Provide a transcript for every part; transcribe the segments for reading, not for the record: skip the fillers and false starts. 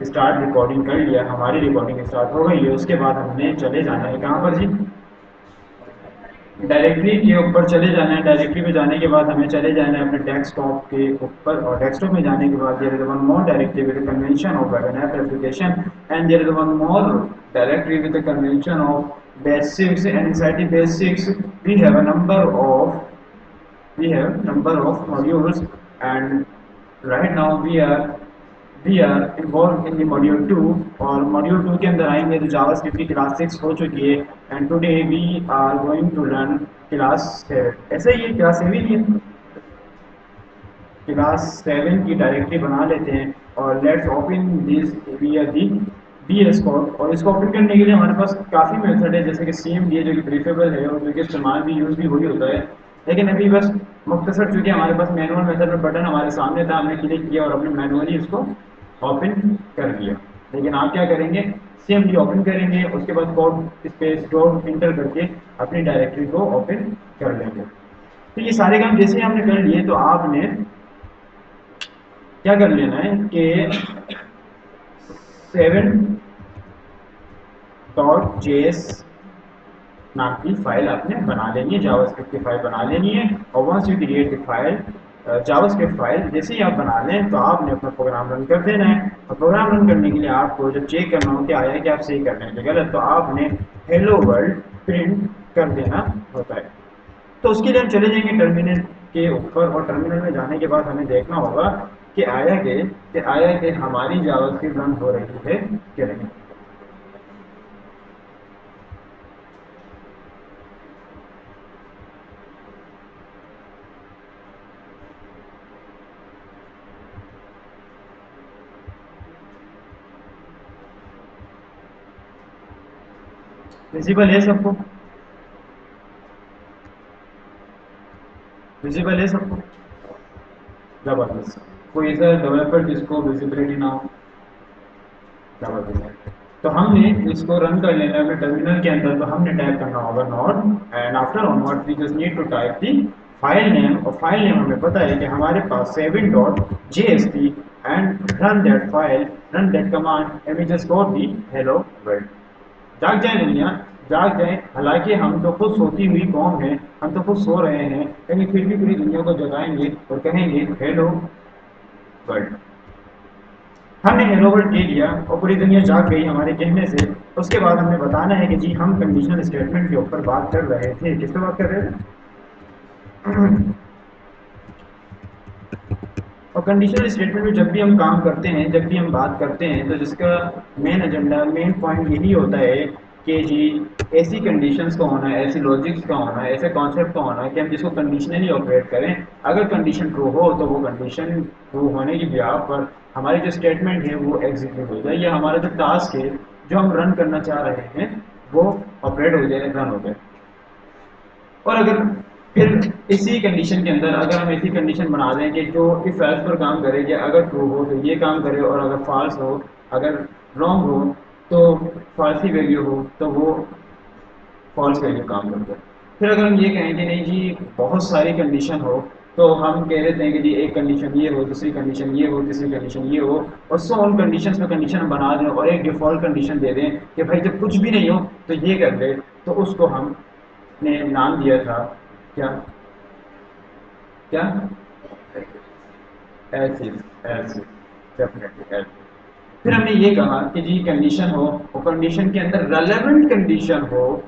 Start recording कर लिया, हमारी रिकॉर्डिंग स्टार्ट हो गई है। उसके बाद हमने चले जाना है कहाँ पर जी, डायरेक्टरी के ऊपर चले जाना है। डायरेक्टरी पे जाने के बाद हमें चले जाना है अपने डेस्कटॉप के ऊपर, और डेस्कटॉप में जाने के बाद there is one more directory with convention of web app application, and there is one more directory with convention of basics, and inside the basics we have a number of modules, and right now we are involved in the module 2, और module 2 के अंदर आएंगे तो JavaScript की class 6 हो चुकी है, and today we are going to learn class 7। ऐसे ही क्लास 7 ही, क्लास 7 की डायरेक्टरी बना लेते हैं, और लेट्स ओपन दिस विया दी बीएस कोड। और इसको ओपन करने के लिए हमारे पास काफ़ी मेथड है, जैसे कि CMD है जो कि प्रीफेबल है और जो कि इस्तेमाल भी यूज़ भी वही होता है, लेकिन अभी बस मुख्तसर चूँकि हमारे पास मैनुअल मेथड में बटन हमारे सामने था, हमने क्लिक किया और अपने मैनुअली इसको ओपन कर दिया। लेकिन आप क्या करेंगे, CMD ओपन करेंगे, उसके बाद कोड स्पेस डॉट इंटर करके अपनी डायरेक्टरी को ओपन कर लेंगे। तो ये सारे काम जैसे ही आपने कर लिए तो आपने क्या कर लेना है कि 7.js नाम की फाइल आपने बना लेनी है, जावास्क्रिप्ट की फाइल बना लेनी है। और once you create the file JavaScript file जैसे ही आप बना लें तो आपने अपना प्रोग्राम रन कर देना है। और प्रोग्राम रन करने के लिए आपको जब चेक करना हो कि आया कि आप सही कर रहे हैं गलत, तो आपने हेलो वर्ल्ड प्रिंट कर देना होता है। तो उसके लिए हम चले जाएंगे टर्मिनल के ऊपर, और टर्मिनल में जाने के बाद हमें देखना होगा कि आया कि हमारी जावास्क्रिप्ट रन हो रही है कि नहीं। विजिबल है सबको, विजिबल है सबको, जबरदस्त। कोई ऐसा डेवलपर जिसको विजिबिलिटी ना हो, जबरदस्त। तो हमने इसको रन कर लेना है अपने टर्मिनल के अंदर, तो हमने टाइप करना होगा not, and after onward we just need to type the file name, और फाइल नेम हमें पता है कि हमारे पास 7.js थी, and run that file, run that command, and we just got the hello world. जाग जाए दुनिया, जाग जाए, हालांकि हम तो खुद सोती हुई कौम है, हम तो खुद सो रहे हैं, लेकिन फिर भी पूरी दुनिया को जगाएंगे और कहेंगे हेलो वर्ल्ड। हमने हेलो वर्ल्ड कह दिया और पूरी दुनिया जाग गई हमारे कहने से। उसके बाद हमें बताना है कि जी हम कंडीशनल स्टेटमेंट के ऊपर बात कर रहे थे। किस पे बात कर रहे थे? और कंडीशनल स्टेटमेंट में जब भी हम काम करते हैं, जब भी हम बात करते हैं, तो जिसका मेन एजेंडा, मेन पॉइंट यही होता है कि जी ऐसी कंडीशंस का होना है, ऐसी लॉजिक्स का होना है, ऐसे कॉन्सेप्ट का होना है कि हम जिसको कंडीशनली ऑपरेट करें। अगर कंडीशन ट्रू हो तो वो कंडीशन ट्रू होने की बिहार पर हमारी जो स्टेटमेंट है वो एग्जीक्यूट हो जाए, या हमारा जो टास्क है जो हम रन करना चाह रहे हैं वो ऑपरेट हो जाए, रन हो जाए। और अगर फिर इसी कंडीशन के अंदर अगर हम ऐसी कंडीशन बना दें कि जो इफ एल्स पर काम करे कि अगर ट्रू हो तो ये काम करे, और अगर फॉल्स हो, अगर रॉन्ग हो तो फॉल्स ही वैल्यू हो तो वो फॉल्स वैल्यू काम करता है। फिर अगर हम ये कहें कि नहीं जी बहुत सारी कंडीशन हो, तो हम कह देते हैं कि जी एक कंडीशन ये हो, दूसरी कंडीशन ये हो, तीसरी कंडीशन ये हो, और सो उन कंडीशन में कंडीशन हम बना दें और एक डिफॉल्ट कंडीशन दे दें कि भाई जब कुछ भी नहीं हो तो ये कर दे। तो उसको हमने नाम दिया था क्या, क्या, age is, age is, definitely age. फिर हमने ये कहा कि जी कंडीशन हो और कंडीशन के अंदर रेलेवेंट कंडीशन हो।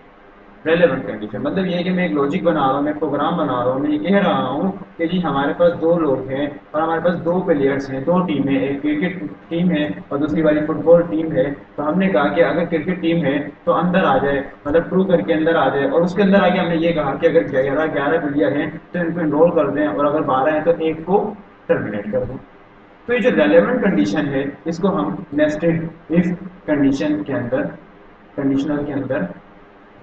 रेलेवेंट कंडीशन मतलब ये है कि मैं एक लॉजिक बना रहा हूँ, मैं प्रोग्राम बना रहा हूँ, मैं ये कह रहा हूँ कि जी हमारे पास दो लोग हैं और हमारे पास दो प्लेयर्स हैं, दो टीम है, एक क्रिकेट टीम है और दूसरी वाली फुटबॉल टीम है। तो हमने कहा कि अगर क्रिकेट टीम है तो अंदर आ जाए, मतलब ट्रू करके अंदर आ जाए, और उसके अंदर आके हमने ये कहा कि अगर 11 प्लेयर हैं तो इनको इनरोल कर दें, और अगर 12 हैं तो एक को टर्मिनेट कर दें। तो ये जो रेलेवेंट कंडीशन है इसको हम नेस्टेड इफ कंडीशन के अंदर, कंडीशनल के अंदर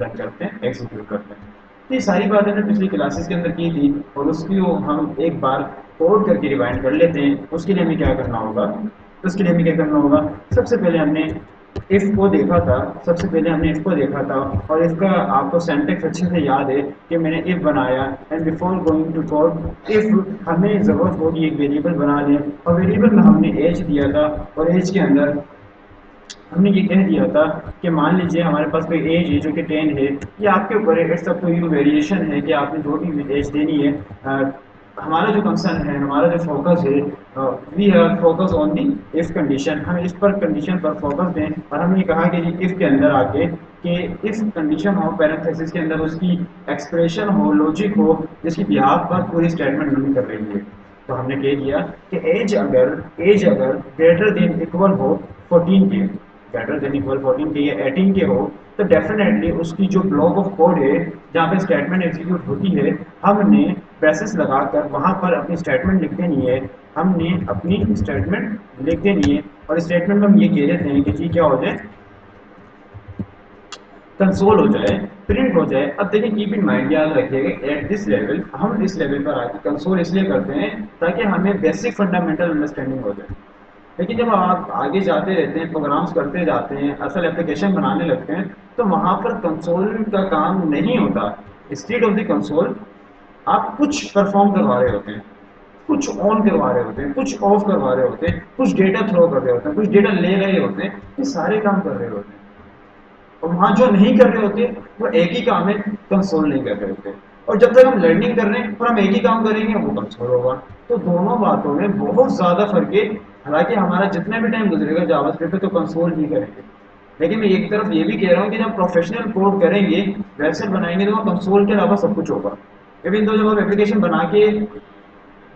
रन करते हैं, एग्जीक्यूट करते हैं। तो ये सारी बातें हमने पिछली क्लासेस के अंदर की थी, और उसकी हम एक बार कोड करके रिवाइंड कर लेते हैं। उसके लिए हमें क्या करना होगा, उसके लिए हमें क्या करना होगा, सबसे पहले हमने इफ को देखा था, सबसे पहले हमने इफ को देखा था, और इसका आपको सेंटेक्स अच्छे से याद है कि मैंने इफ बनाया, and before going to code if हमें ज़रूरत होगी एक वेरिएबल बना लें, और वेरिएबल में हमने एज दिया था, और एज के अंदर हमने ये कह दिया था कि मान लीजिए हमारे पास कोई एज है जो कि 10 है, ये आपके ऊपर है, it's up to you, variation है कि आपने जो भी एज देनी है। हमारा जो कंसर्न है, हमारा जो फोकस है, we are focus on the if condition, हम इस पर कंडीशन पर फोकस दें। और हमने कहा कि इफ के अंदर आके कि इफ कंडीशन हो, पैरेंथेसिस के अंदर उसकी एक्सप्रेशन हो, लॉजिक हो, जिसकी बिहाफ पर पूरी स्टेटमेंट रन कर रही है। तो हमने कह दिया कि एज अगर ग्रेटर देन इक्वल हो 14 के, ग्रेटर देन इक्वल 14 के या 18 के हो, तो डेफिनेटली उसकी जो ब्लॉक ऑफ कोड है जहाँ पे स्टेटमेंट एग्जीक्यूट होती है, हमने ब्रेसेस लगाकर वहाँ पर अपनी स्टेटमेंट लिख देनी है। हमने अपनी स्टेटमेंट लिख देनी है और स्टेटमेंट में हम ये कह देते हैं कि जी क्या हो जाए, कंसोल हो जाए, प्रिंट हो जाए। अब देखिए, कीप इन माइंड, याद रखिएगा, एट दिस लेवल, हम इस लेवल पर आके कंसोल इसलिए करते हैं ताकि हमें बेसिक फंडामेंटल अंडरस्टैंडिंग हो जाए। लेकिन जब आप आगे जाते रहते हैं, प्रोग्राम्स करते जाते हैं, असल एप्लीकेशन बनाने लगते हैं, तो वहाँ पर कंसोल का काम नहीं होता। इंस्टेड ऑफ द कंसोल आप कुछ परफॉर्म करवा रहे होते हैं, कुछ ऑन करवा रहे होते हैं, कुछ ऑफ करवा रहे होते हैं, कुछ डेटा थ्रो कर रहे होते हैं, कुछ डेटा ले रहे होते हैं, ये सारे काम कर रहे होते हैं। और वहाँ जो नहीं कर रहे होते वो एक ही काम है, कंसोल नहीं कर रहे होते। और जब तक हम लर्निंग कर रहे हैं और हम एक ही काम करेंगे, वो कंसोल होगा। तो दोनों बातों में बहुत ज़्यादा फर्क है। हालांकि हमारा जितना भी टाइम गुजरेगा जावास्क्रिप्ट पे तो कंसोल ही करेंगे, लेकिन मैं एक तरफ ये भी कह रहा हूँ कि जब प्रोफेशनल कोड करेंगे, वेबसाइट बनाएंगे, तो वहाँ कंसोल के अलावा सब कुछ होगा। इवन तो जब आप एप्लीकेशन बना के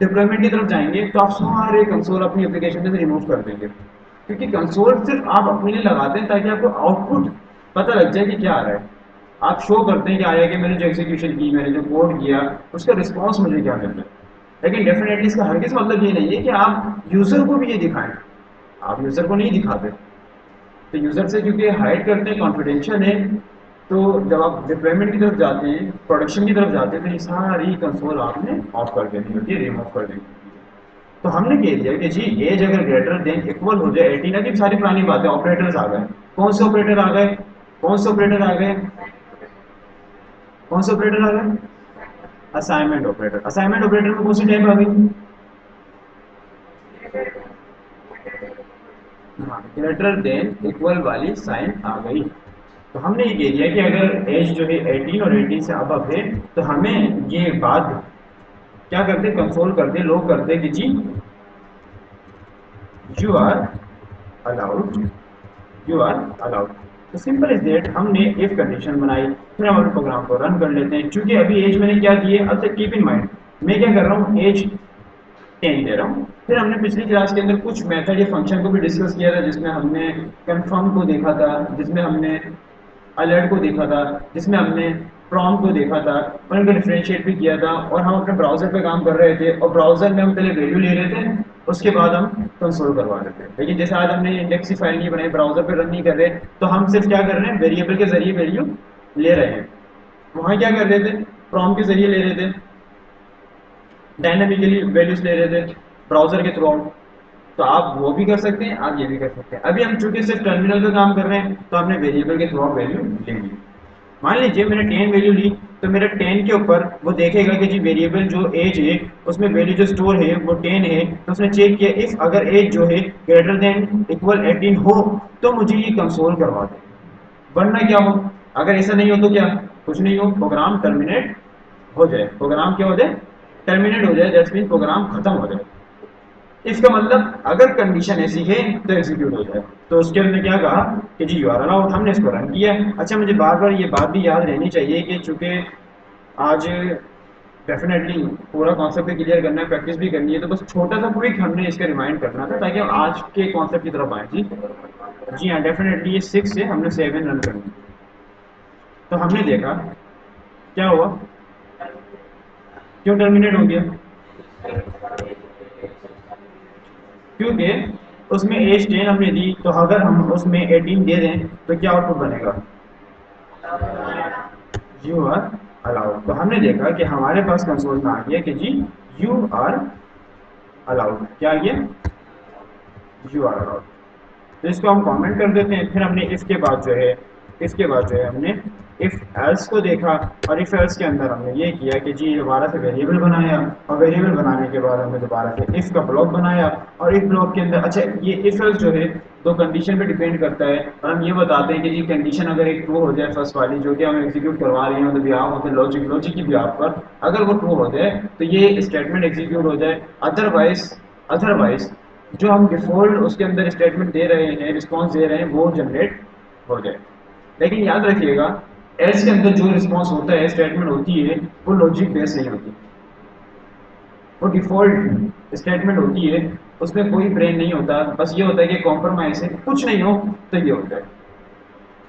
डिप्लॉयमेंट की तरफ जाएंगे तो आप सारे कंसोल अपनी एप्लीकेशन में से रिमूव कर देंगे, क्योंकि कंसोल सिर्फ आप अपने लिए लगाते हैं ताकि आपको आउटपुट पता लग जाए कि क्या आ रहा है। आप शो करते हैं कि आया कि मैंने जो एग्जीक्यूशन की, मैंने जो कोड किया, उसका रिस्पॉन्स मुझे क्या मिल रहा है। लेकिन डेफिनेटली इसका हरगिज़ मतलब ये नहीं है कि आप यूज़र को भी ये दिखाएं। आप यूज़र को नहीं दिखाते, तो यूज़र से क्योंकि हाइड करते हैं, कॉन्फिडेंशियल है। तो जब आप डिप्लॉयमेंट की तरफ जाते हैं, प्रोडक्शन की तरफ जाते हैं, तो ये सारी कंसोल आपने ऑफ कर देनी होती है, रिमूव कर देनी होती है। तो हमने कह दिया कि जी एज अगर ग्रेटर देन इक्वल हो जाए 18, अभी सारी पुरानी बातें, ऑपरेटर्स आ गए। कौन से ऑपरेटर आ गए? कौन से ऑपरेटर आ गए? कौन से ऑपरेटर आ गए? Assignment operator. असाइनमेंट ऑपरेटर में कौन सी टाइप आ गई? हाँ, ग्रेटर देन इक्वल वाली साइन आ गई। तो हमने ये कह दिया कि अगर एज जो है 18 और 18 से अब है, तो हमें ये बात क्या करते, कंसोल करते, लोग करते कि जी you are allowed, you are allowed. तो सिंपल इज दैट, हमने इफ कंडीशन बनाई, फिर हम अपने प्रोग्राम को रन कर लेते हैं। क्योंकि अभी एज मैंने क्या दी है, अब से कीप इन माइंड, मैं क्या कर रहा हूँ, एज 10 दे रहा हूँ। फिर हमने पिछली क्लास के अंदर कुछ मेथड या फंक्शन को भी डिस्कस किया था, जिसमें हमने कन्फर्म को देखा था, जिसमें हमने अलर्ट को देखा था, जिसमें हमने प्रॉम्प्ट को देखा था, और इनको डिफ्रेंशिएट भी किया था। और हम अपने ब्राउजर पे काम कर रहे थे, और ब्राउजर में हम पहले वैल्यू ले रहे थे, उसके बाद हम कंसोल करवा रहे थे। लेकिन जैसे आज हमने इंडेक्स की फाइल नहीं बनाई, ब्राउजर पे रन नहीं कर रहे, तो हम सिर्फ क्या कर रहे हैं, वेरिएबल के जरिए वैल्यू ले रहे हैं। वहाँ क्या कर रहे थे, प्रॉम्प्ट के जरिए ले रहे थे, डायनामिकली वैल्यूज ले रहे थे ब्राउजर के थ्रू। तो आप वो भी कर सकते हैं, आप ये भी कर सकते हैं। अभी हम चूंकि सिर्फ टर्मिनल पे काम कर रहे हैं, तो हमने वेरिएबल के थ्रू वैल्यू ले ली। मान लीजिए मैंने 10 वैल्यू ली, तो मेरा 10 के ऊपर वो देखेगा कि जी वेरिएबल जो एज है, उसमें वैल्यू जो स्टोर है वो 10 है। तो उसने चेक किया, इफ अगर एज जो है ग्रेटर देन इक्वल 18 हो, तो मुझे ये कंसोल करवा दे। वरना क्या हो, अगर ऐसा नहीं हो तो क्या, कुछ नहीं हो, प्रोग्राम टर्मिनेट हो जाए। प्रोग्राम क्या हो जाए, टर्मिनेट हो जाए, दैट्स मीन प्रोग्राम खत्म हो जाए। इसका मतलब अगर कंडीशन ऐसी है तो एग्जीक्यूट हो जाए। तो उसके हमने क्या कहा कि जी यू आर अलाउड, हमने इसको रन किया। अच्छा, मुझे बार बार ये बात भी याद रहनी चाहिए कि चूंकि आज डेफिनेटली पूरा कॉन्सेप्ट भी क्लियर करना है, प्रैक्टिस भी करनी है, तो बस छोटा सा क्विक हमने इसका रिमाइंड करना था ताकि हम आज के कॉन्सेप्ट की तरफ आए। जी जी हाँ, डेफिनेटली ये 6 से हमने 7 रन करनी। तो हमने देखा क्या हुआ, क्यों टर्मिनेट हो गया, क्योंकि उसमें एज 10 हमने दी, तो अगर हम उसमें 18 दे दें तो क्या आउटपुट बनेगा, यू आर अलाउड। तो हमने देखा कि हमारे पास कंसोल में आ गया कि जी यू आर अलाउड, क्या आ गया, यू आर अलाउड। तो इसको हम कमेंट कर देते हैं। फिर हमने इसके बाद जो है, इसके बाद जो है हमने इफ एल्स को देखा, और इफ एल्स के अंदर हमने ये किया कि जी दोबारा से वेरिएबल बनाया, और वेरिएबल बनाने के बाद हमने दोबारा से इफ का ब्लॉक बनाया, और इफ ब्लॉक के अंदर, अच्छा ये इफ एल्स जो है तो कंडीशन पे डिपेंड करता है। और हम ये बताते हैं कि जी कंडीशन अगर एक ट्रू हो जाए फर्स्ट वाली जो कि हम एग्जीक्यूट करवा रहे हैं मतलब बिहाफ ऑफ द लॉजिक की बिहाफ पर, अगर वो ट्रू हो जाए तो ये स्टेटमेंट एग्जीक्यूट हो जाए। अदरवाइज जो हम डिफॉल्ट उसके अंदर स्टेटमेंट दे रहे हैं, रिस्पॉन्स दे रहे हैं, वो जनरेट हो जाए। लेकिन याद रखिएगा एल्स के अंदर जो रिस्पॉन्स होता है, स्टेटमेंट होती है, वो लॉजिक बेस्ड नहीं होती, वो डिफॉल्ट स्टेटमेंट होती है, उसमें कोई ब्रेन नहीं होता, बस ये होता है कि कॉम्प्रोमाइज है, कुछ नहीं हो तो ये होता है।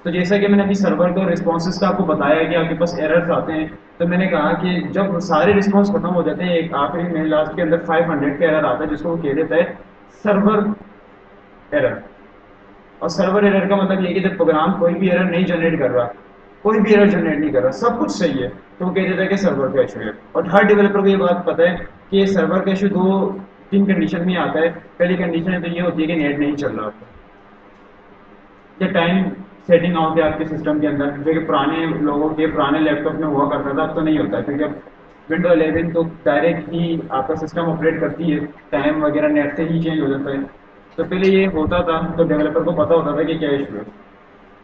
तो जैसा कि मैंने अभी सर्वर का रिस्पॉन्सेज का आपको बताया कि आपके पास एरर्स आते हैं, तो मैंने कहा कि जब सारे रिस्पॉन्स खत्म हो जाते हैं, एक आखिरी में लास्ट के अंदर 500 का एरर आता है जिसको वो कह देता है सर्वर एरर। और सर्वर एरर का मतलब ये कि जब प्रोग्राम कोई भी एरर नहीं जनरेट कर रहा, कोई भी एरर जनरेट नहीं कर रहा, सब कुछ सही है, तो वो कह देता है कि सर्वर का इशू है। और हर डेवलपर को ये बात पता है कि सर्वर का इशू दो तीन कंडीशन में आता है। पहली कंडीशन है तो ये होती है कि नेट नहीं चल रहा आपका, या टाइम सेटिंग आउट है आपके सिस्टम के अंदर, जो कि पुराने लोगों के पुराने लैपटॉप में हुआ करता था, अब तो नहीं होता क्योंकि अब विंडो 11 तो डायरेक्ट ही आपका सिस्टम ऑपरेट करती है, टाइम वगैरह नेट से ही चेंज हो जाता है। तो पहले ये होता था तो डेवलपर को पता होता था कि क्या इशू है।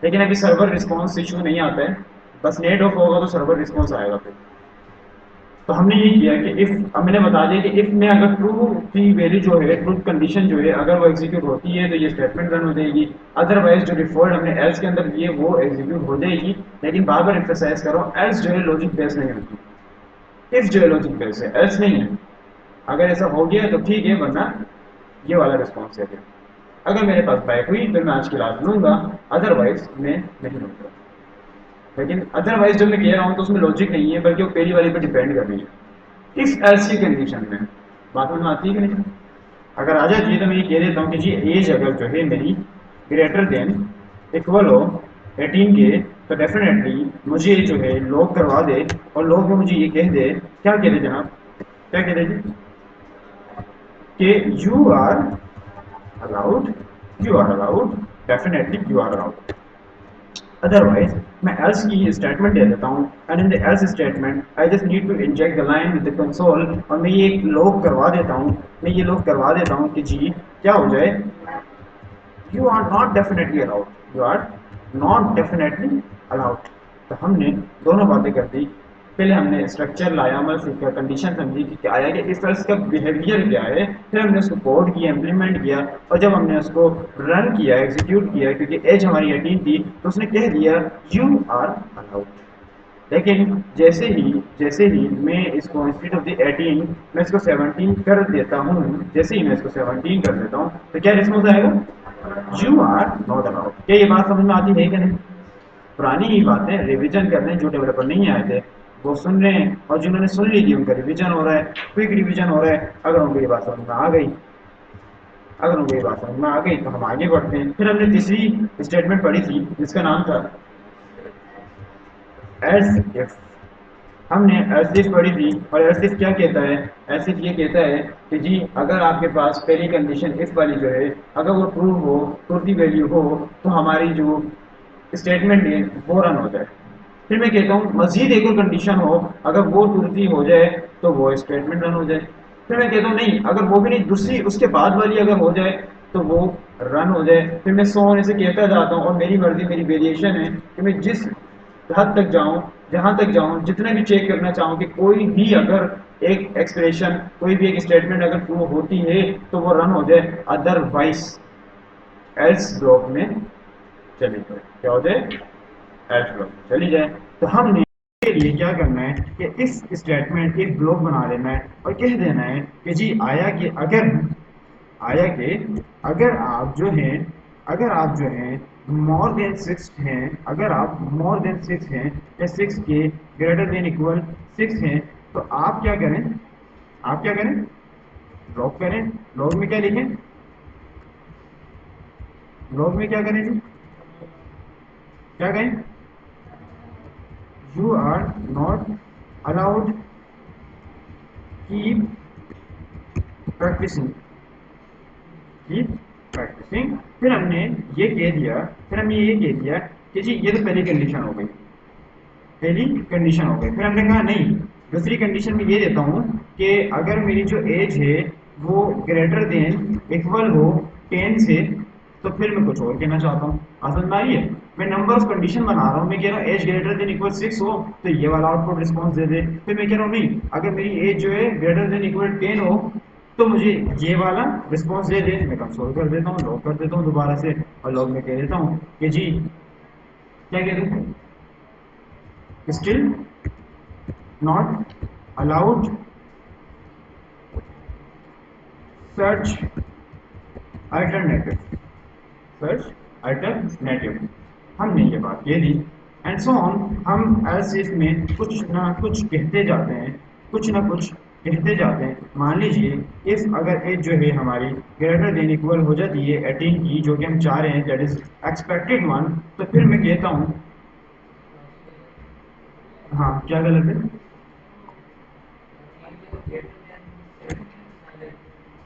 लेकिन अभी सर्वर रिस्पॉन्स इशू नहीं आता है, बस नेट ऑफ होगा तो सर्वर रिस्पॉन्स आएगा फिर। तो हमने ये किया कि इफ, अब मैंने बता दिया कि इफ में अगर ट्रू की वैल्यू जो है, ट्रू कंडीशन जो है अगर वो एग्जीक्यूट होती है तो ये स्टेटमेंट रन हो जाएगी। अदरवाइज जो डिफॉल्ट हमने एल्स के अंदर दिए वो एग्जीक्यूट हो जाएगी। लेकिन बार बार एम्फेसाइज करो, एल्स जो है लॉजिक बेस्ड नहीं होती, इफ जो है लॉजिक बेस्ड है, एल्स नहीं है। अगर ऐसा हो गया तो ठीक है, वरना ये वाला रिस्पॉन्स है फिर। अगर मेरे पास बाइक हुई तो मैं आज क्लास लूंगा, अदरवाइज मैं नहीं लूंगा। लेकिन अदरवाइज जब मैं कह रहा हूँ तो उसमें लॉजिक नहीं है, बल्कि वो पहली वाली पे डिपेंड कर रही है। इफ एल्स की कंडीशन में बात में आती है कि नहीं? अगर आ जाती है तो मैं ये कह देता हूँ कि जी एज अगर जो है मेरी ग्रेटर देन इक्वल हो 18 के, तो डेफिनेटली मुझे जो है लॉग करवा दे। और लॉग में मुझे ये कह दे, क्या कह दे जनाब, क्या कह दे जी, कि allowed you are allowed, definitely you are allowed. Otherwise मैं एल्स की स्टेटमेंट दे देता हूँ, and in the else statement I just need to inject the line with the console, और मैं ये लॉग करवा देता हूँ, मैं ये लॉग करवा देता हूँ कि जी क्या हो जाए, you are not definitely allowed, you are not definitely allowed. तो हमने दोनों बातें कर दी। पहले हमने स्ट्रक्चर लाया, मतलब सीखा, कंडीशन समझी कि क्या आया, कि इस तरह का बिहेवियर क्या है, फिर हमने उसको कोड किया, इम्प्लीमेंट किया, और जब हमने उसको रन किया, एग्जीक्यूट किया, क्योंकि एज हमारी 18 थी, तो उसने कह दिया यू आर अलाउड। लेकिन जैसे ही मैं इसको इंस्टेड ऑफ द 18 मैं इसको 17 कर देता हूँ, जैसे ही मैं इसको 17 कर देता हूँ, तो क्या रिस्पॉन्स आएगा, यू आर नॉट अलाउड। क्या ये बात समझ में आती है कि नहीं? पुरानी ही बातें रिवीजन कर रहे हैं, जो डेवलपर नहीं आए थे वो सुन रहे हैं, और जिन्होंने सुन ली थी उनका रिवीजन हो रहा है, क्विक रिवीजन हो रहा है। अगर उनको ये बात समझ में आ गई, अगर उनको ये बात समझ में आ गई तो हम आगे बढ़ते हैं। फिर हमने तीसरी स्टेटमेंट पढ़ी थी जिसका नाम था एल्स इफ। हमने एल्स इफ पढ़ी थी, और एल्स इफ क्या कहता है, एल्स इफ ये कहता है कि जी अगर आपके पास पहली कंडीशन इफ वाली जो है अगर वो ट्रू हो, ट्रू की वैल्यू हो, तो हमारी जो स्टेटमेंट है वो रन हो जाए। फिर मैं कहता हूँ मजीद एक और कंडीशन हो, अगर वो ट्रू हो जाए तो वो स्टेटमेंट रन हो जाए। फिर मैं कहता हूँ नहीं, अगर वो भी नहीं, दूसरी उसके बाद वाली अगर हो जाए तो वो रन हो जाए। फिर मैं सो होने से कहता जाता हूँ, और मेरी मर्जी, मेरी वेरिएशन है कि मैं जिस हद तक जाऊं, जहां तक जाऊं, जितना भी चेक करना चाहूं कि कोई भी अगर एक एक्सप्रेशन, कोई भी एक स्टेटमेंट अगर ट्रू होती है तो वो रन हो जाए, अदरवाइज एल्स ब्लॉक में चली जाए। क्या हो जाए, एल्स ब्लॉक में चली जाए। तो हमने के लिए क्या करना है कि इस स्टेटमेंट एक ब्लॉक बना लेना है, और कह देना है कि जी आया कि अगर आप जो हैं, अगर आप जो हैं मोर देन 6 हैं, अगर आप मोर देन 6 हैं, या 6 के ग्रेटर देन इक्वल 6 हैं, तो आप क्या करें, आप क्या करें, लॉग करें। लॉग में क्या लिखें, लॉग में क्या करें जी, क्या कहें, you are not allowed keep practicing, keep practicing. फिर हमने ये कह दिया, फिर हमने ये कह दिया कि जी ये तो पहली कंडीशन हो गई, पहली कंडीशन हो गई। फिर हमने कहा नहीं, दूसरी कंडीशन में ये देता हूँ कि अगर मेरी जो एज है वो ग्रेटर देन इक्वल हो 10 से, तो फिर मैं कुछ और कहना चाहता हूँ। समझ में आ रही है? मैं नंबर ऑफ कंडीशन बना रहा हूँ, मैं कह रहा हूँ एज ग्रेटर देन इक्वल 6 हो तो ये वाला आउटपुट रिस्पॉन्स दे दे। फिर मैं कह रहा हूँ नहीं, अगर मेरी एज जो है ग्रेटर देन इक्वल 10 हो तो मुझे ये वाला रिस्पॉन्स दे दे। मैं कंसोल कर देता हूँ, लॉग कर देता हूँ दोबारा से, और लॉग में कह देता हूँ कि जी क्या कह देते हैं, still not allowed search alternative, search alternative. हमने ये बात कह दी एंड सो ऑन। हम एज इफ में कुछ ना कुछ कहते जाते हैं, कुछ ना कुछ कहते जाते हैं। मान लीजिए इफ अगर एज जो है हमारी ग्रेटर देन इक्वल हो जाती है 18 की, जो कि हम चाह रहे हैं, दैट इज एक्सपेक्टेड वन, तो फिर मैं कहता हूँ हाँ क्या गलत है।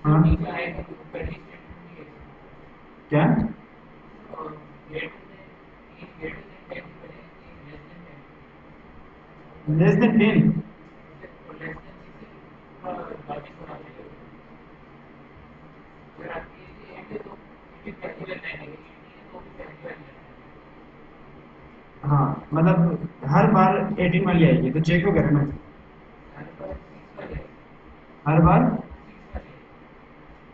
हाँ क्या लेस देन 10? हाँ मतलब हर बार 18 वाली आएगी तो चेक तो करना हर बार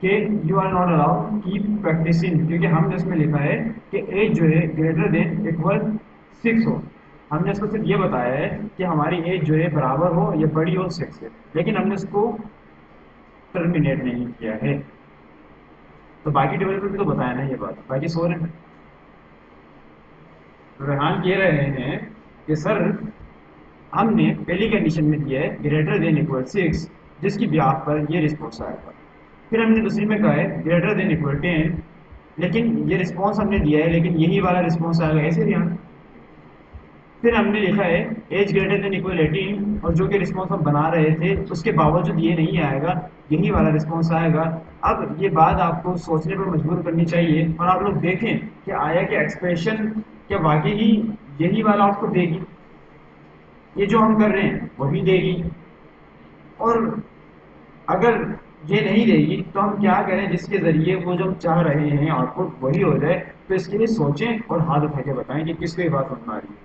कि you are not allowed keep practicing, क्योंकि हमने इसमें लिखा है कि एज जो है ग्रेटर देन इक्वल 6 हो। हमने इसको सिर्फ ये बताया है कि हमारी एज जो है बराबर हो या बड़ी हो 6 से, लेकिन हमने इसको टर्मिनेट नहीं किया है। तो बाकी डेवलपर भी तो बताया ना ये बात, बाकी सो रहे हैं। रेहान कह रहे हैं कि सर हमने पहली कंडीशन में दिया है ग्रेटर देन इक्वल 6, जिसकी ब्याह पर ये रिस्पॉन्स आएगा। फिर हमने दूसरी में कहा है ग्रेटर देन इक्वल 10, लेकिन ये रिस्पॉन्स हमने दिया है, लेकिन यही वाला रिस्पॉन्स आएगा ऐसे यहाँ। फिर हमने लिखा है एज ग्रेटर देन इक्वल 18, और जो कि रिस्पॉन्स हम बना रहे थे उसके बावजूद ये नहीं आएगा, यही वाला रिस्पॉन्स आएगा। अब ये बात आपको सोचने पर मजबूर करनी चाहिए और आप लोग देखें कि आया कि एक्सप्रेशन क्या वाकई ही यही वाला आउटपुट देगी, ये जो हम कर रहे हैं वही देगी। और अगर ये नहीं देगी तो हम क्या करें जिसके जरिए वो जो हम चाह रहे हैं आउटपुट वही हो जाए। तो इसके लिए सोचें और हाथ उठा के बताएं कि किसको ये बात समझ आ रही है।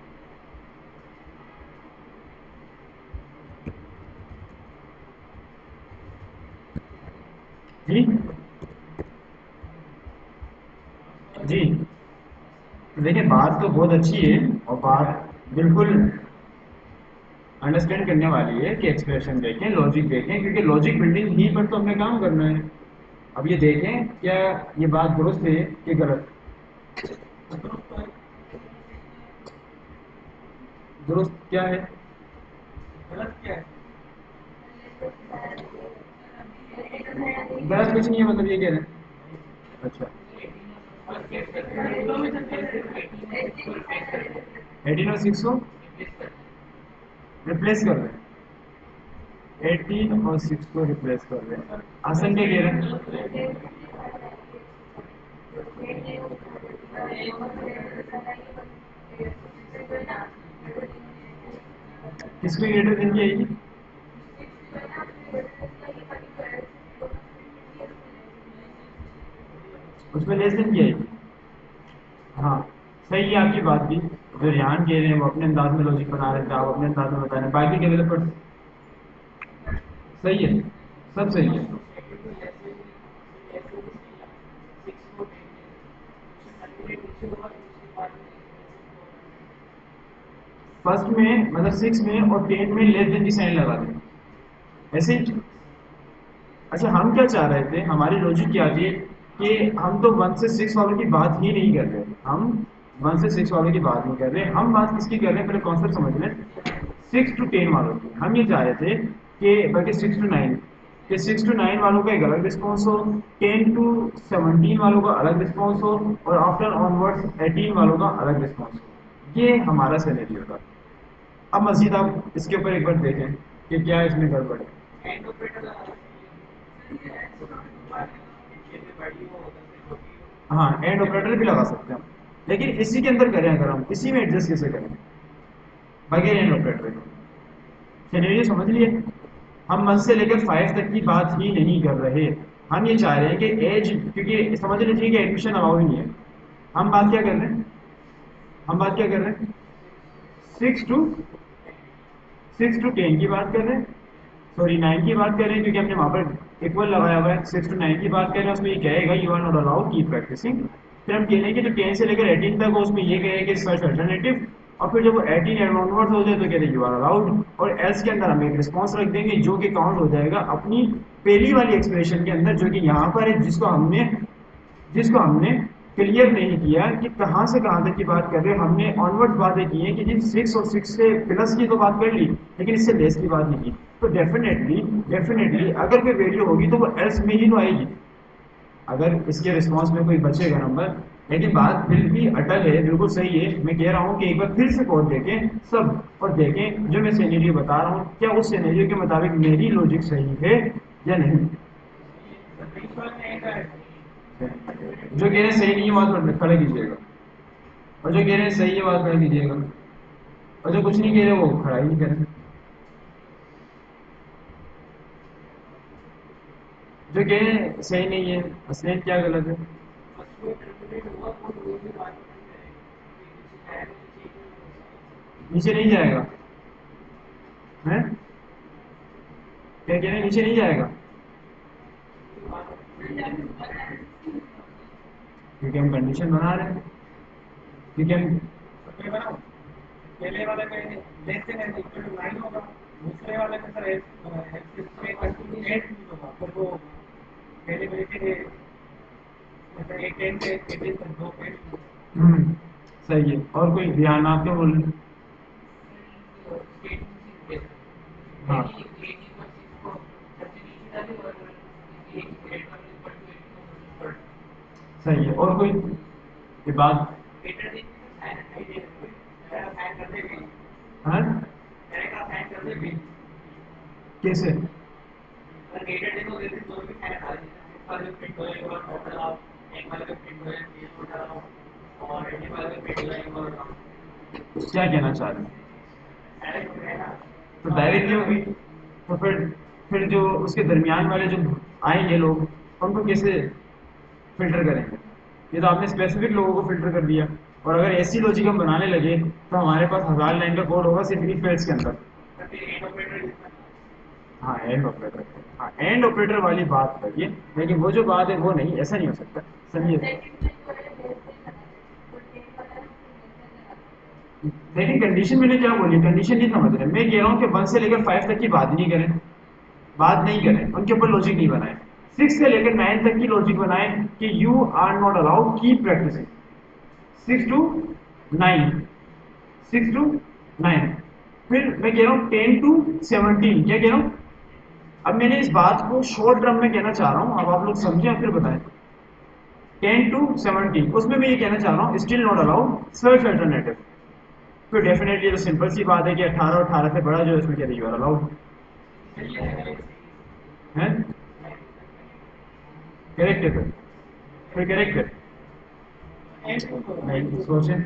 जी जी देखिए बात तो बहुत अच्छी है, और बात बिल्कुल अंडरस्टैंड करने वाली है कि एक्सप्रेशन देखें, लॉजिक देखें, क्योंकि लॉजिक बिल्डिंग ही पर तो हमें काम करना है। अब ये देखें क्या ये बात दुरुस्त है कि गलत। दुरुस्त क्या है, गलत क्या है? गलत कुछ नहीं है, मतलब ये कह रहे हैं। अच्छा 18 और 6 को रिप्लेस कर रहे हैं, 18 और 6 को रिप्लेस कर रहे हैं। आसन क्या कह रहे हैं? किसको ग्रेटर देन की आएगी? उसमें लेस देन की आएगी। हाँ सही है आपकी बात भी। जो रिहान कह रहे हैं वो अपने अंदाज में लॉजिक बना रहे थे, आप अपने अंदाज में बता रहे हैं, बाकी डेवलपर्स सही है, सब सही है। फर्स्ट में मतलब 6 में और 10 में लेस देन की साइन लगा दें ऐसे ही। अच्छा हम क्या चाह रहे थे, हमारी लॉजिक क्या थी कि हम तो 1 से 6 वालों की बात ही नहीं कर रहे, हम 1 से 6 वालों की बात नहीं कर रहे, हम बात किसकी कर रहे हैं, पहले कॉन्सेप्ट समझ लें। 6 to 10 वालों की हम ये चाह रहे थे कि, बल्कि 6 to 9, कि 6 to 9 वालों का एक अलग रिस्पॉन्स हो, 10 to 17 वालों का अलग रिस्पॉन्स हो, और आफ्टर ऑनवर्ड्स 18 वालों का अलग रिस्पॉन्स हो। ये हमारा सिनेरियो था। अब मजीद आप इसके ऊपर एक बार देखें कि क्या इसमें गड़बड़ है। हाँ एंड ऑपरेटर भी लगा सकते हैं, लेकिन इसी के अंदर करें, अगर हम इसी में एडजस्ट कैसे करें बगैर एंड ऑपरेटर के। चलिए ये समझ लिए, हम 1 से लेकर 5 तक की बात ही नहीं कर रहे, हम ये चाह रहे हैं कि एज, क्योंकि समझ लीजिए कि एडमिशन अलाउ ही नहीं है। हम बात क्या कर रहे हैं, हम बात क्या कर रहे हैं, 6 to 10 की बात कर रहे हैं, सॉरी 9 की बात कर रहे हैं, क्योंकि हमने वहाँ पर इक्वल लगाया हुआ है। 6 to 9 की बात कर रहे हैं, उसमें ये कहेगा you are not allowed keep practicing. फिर हम कह लेंगे जो 10 से लेकर 18 तक हो उसमें ये कहेगा कि सर्च अल्टरनेटिव। और फिर जब वो 18 ऑनवर्ड्स हो जाए तो कहते हैं यू आर अलाउड, और एल्स के अंदर हम एक रिस्पॉन्स रख देंगे जो कि काउंट हो जाएगा अपनी पहली वाली एक्सप्रेशन के अंदर, जो कि यहाँ पर है, जिसको हमने क्लियर नहीं किया कि कहाँ से कहाँ तक की बात कर रहे हैं। हमने ऑनवर्ड बातें की हैं कि जी 6 और 6 से प्लस की तो बात कर ली, लेकिन इससे लेस की बात नहीं की। तो डेफिनेटली डेफिनेटली अगर कोई वैल्यू होगी तो वो एल्स में ही तो आएगी, अगर इसके रिस्पॉन्स में कोई बचेगा नंबर। लेकिन बात फिर भी अटल है, बिल्कुल सही है। मैं कह रहा हूँ कि एक बार फिर से कोड देखें सब, और देखें जो मैं सिनेरियो बता रहा हूँ क्या उस सिनेरियो के मुताबिक मेरी लॉजिक सही है या नहीं। जो कह रहे हैं सही नहीं है बात खड़ा कीजिएगा, और जो कह रहे हैं सही है बात खड़ा कीजिएगा, और जो कुछ नहीं कह रहे वो खड़ा ही नहीं करें। जो कह रहे हैं सही नहीं है, असलियत क्या गलत है। नीचे नहीं जाएगा, है क्या कह रहे हैं, नीचे नहीं जाएगा, क्योंकि हम कंडीशन बना रहे हैं, क्योंकि हम पहले वाले में less than and equal to 9 होगा, दूसरे वाले में सर इसमें कंटिन्यू 8 नहीं होगा, फिर वो पहले वाले के मतलब 8 10 से 18 तक दो पेज। सही है। और कोई ध्यान आप क्या बोल रहे हैं? हाँ सही है। और कोई ये बात, हाँ कैसे, क्या कहना चाह रहे हैं, तो डायरेक्टली होगी। तो फिर जो उसके दरमियान वाले जो आएंगे लोग उनको कैसे फिल्टर करेंगे। ये तो आपने स्पेसिफिक लोगों को फिल्टर कर दिया। और अगर ऐसी लॉजिक हम बनाने लगे तो हमारे पास 1000 लाइन का कोड होगा सिर्फ इफ एल्स के अंदर। हाँ एंड ऑपरेटर, हाँ एंड ऑपरेटर वाली बात करिए, लेकिन वो जो बात है वो नहीं, ऐसा नहीं हो सकता। समझिए, लेकिन कंडीशन मैंने क्या बोली, कंडीशन नहीं समझ रहे। मैं कह रहा हूँ कि 1 से लेकर 5 तक की बात नहीं करें, बात नहीं करें, उनके ऊपर लॉजिक नहीं बनाए। 6 से लेकर 9 तक की लॉजिक बनाए कि you are not allowed keep practicing. 6 to 9, 6 to 9। फिर मैं कह रहा हूँ 10 to 17, क्या कह रहा हूँ। अब मैंने इस बात को शॉर्ट टर्म में कहना चाह रहा हूँ, अब आप लोग समझे फिर बताएं। 10 to 17 उसमें मैं ये कहना चाह रहा हूँ still not allowed search alternative. तो डेफिनेटली तो सिंपल सी बात है कि 18 से बड़ा जो है उसमें कहते हैं यू आर अलाउड है। करेक्ट है, फिर करेक्ट है। नहीं सोचें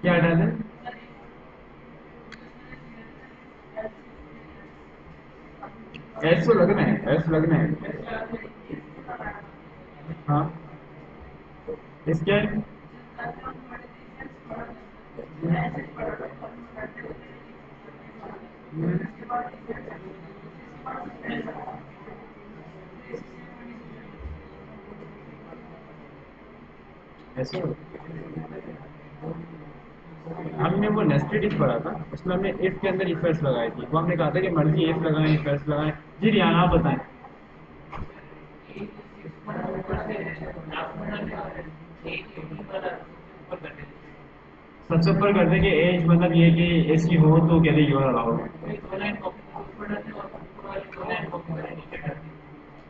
क्या डालें। ऐसे लगना है, ऐसे लगना है। हाँ इसके, ऐसे हमने वो नेस्टेड इफ पढ़ा था, उसमें हमने इफ के अंदर इफ एल्स लगाई थी। वो हमने कहा था कि मर्जी इफ लगाएं इफ एल्स लगाएं। जी रियाना आप बताएं। सबसे ऊपर कर दें कि एज मतलब ये कि ऐसी हो तो कहते यू आर अलाउड।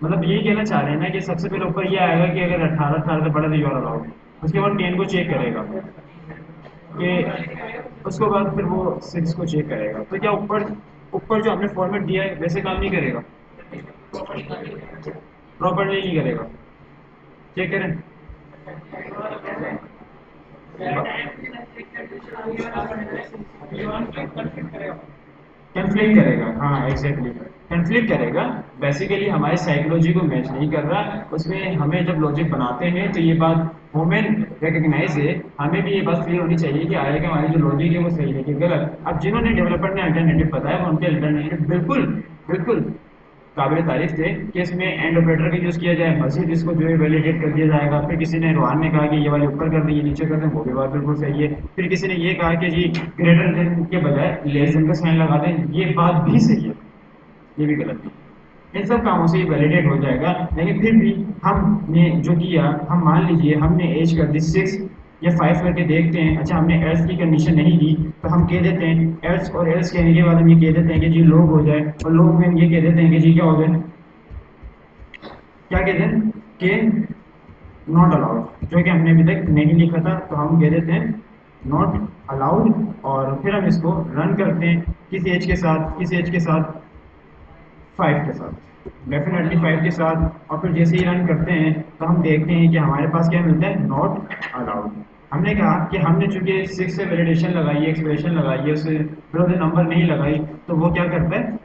मतलब यही कहना चाह रहे हैं ना कि सबसे पहले ऊपर ये आएगा कि अगर 18 से बड़ा तो यू आर अलाउड। उसके बाद 10 को चेक करेगा कि, उसके बाद फिर वो 6 को चेक करेगा। तो क्या ऊपर ऊपर जो हमने फॉर्मेट दिया है वैसे काम नहीं करेगा, प्रॉपरली नहीं करेगा। चेक करें, कंफ्लिक्ट करेगा, हाँ एग्जैक्टली। कन्फ्लिक्ट करेगा, बेसिकली हमारी साइकोलॉजी को मैच नहीं कर रहा। उसमें हमें जब लॉजिक बनाते हैं तो ये बात ह्यूमन रिकग्नाइज है, हमें भी ये बात क्लियर होनी चाहिए कि आगे का हमारी जो लॉजिक है वो सही है कि गलत। अब जिन्होंने डेवलपर ने अल्टरनेटिव बताया वो उनके अल्टरनेटिव बिल्कुल बिल्कुल काबिल तारीफ थे कि इसमें एंड ऑपरेटर भी यूज किया जाए, मजीद इसको जो है वैलिडेट कर दिया जाएगा। फिर किसी ने रोहान ने कहा कि ये वाले ऊपर कर दें ये नीचे कर दें, वो भी बात बिल्कुल सही है। फिर किसी ने ये कहा कि जी ग्रेटर देन के बजाय लेस देन का साइन लगा दें, ये बात भी सही है, ये भी गलत नहीं। इन सब कामों से ये वैलिडेट हो जाएगा। लेकिन फिर भी हमने जो किया, हम मान लीजिए हमने एज कर दी 6 या 5 करके देखते हैं। अच्छा हमने एल्स की कंडीशन नहीं दी तो हम कह देते हैं एल्स, और एल्स कहने के बाद हम ये कह देते हैं कि जी लोग हो जाए, और लोग में हम ये कह देते हैं कि जी क्या हो जाए, क्या कहते हैं कि नॉट अलाउड, जो कि हमने अभी तक नहीं लिखा था तो हम कह देते हैं नॉट अलाउड। और फिर हम इसको रन करते हैं किस एज के साथ, किस एज के साथ, 5 के साथ, डेफिनेटली 5 के साथ। और फिर जैसे ही रन करते हैं तो हम देखते हैं कि हमारे पास क्या मिलता है, नॉट अलाउड। हमने कहा कि हमने चूंकि 6 से वैलिडेशन लगाई है, एक्सप्रेशन लगाई है, उससे बिलो द नंबर नहीं लगाई, तो वो क्या करता है,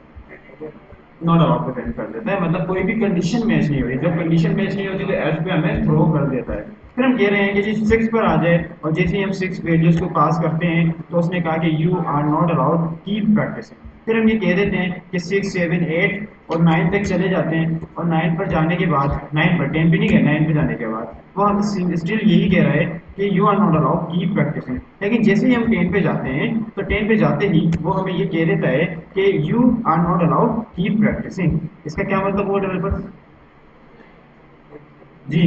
नॉट अलाउड पे प्रिंट कर देता है। मतलब कोई भी कंडीशन मैच नहीं हो रही, जब कंडीशन मैच नहीं होती तो एल्स पे हमें थ्रो कर देता है। फिर हम कह रहे हैं कि जी 6 पर आ जाए, और जैसे ही हम 6 वैल्यूज को पास करते हैं तो उसने कहा कि you are not allowed, keep practicing. फिर हम ये कह देते हैं कि 6 7 8 और 9 तक चले जाते हैं, और 9 पर जाने के बाद, 9 पर 10 पे नहीं गए, 9 पे जाने के बाद वो हम स्टिल यही कह रहा है कि you are not allowed, keep practicing. लेकिन जैसे ही हम 10 पे जाते हैं तो 10 पे जाते ही वो हमें ये कह देता है कि you are not allowed, keep practicing. इसका क्या मतलब हुआ डेवलपर जी?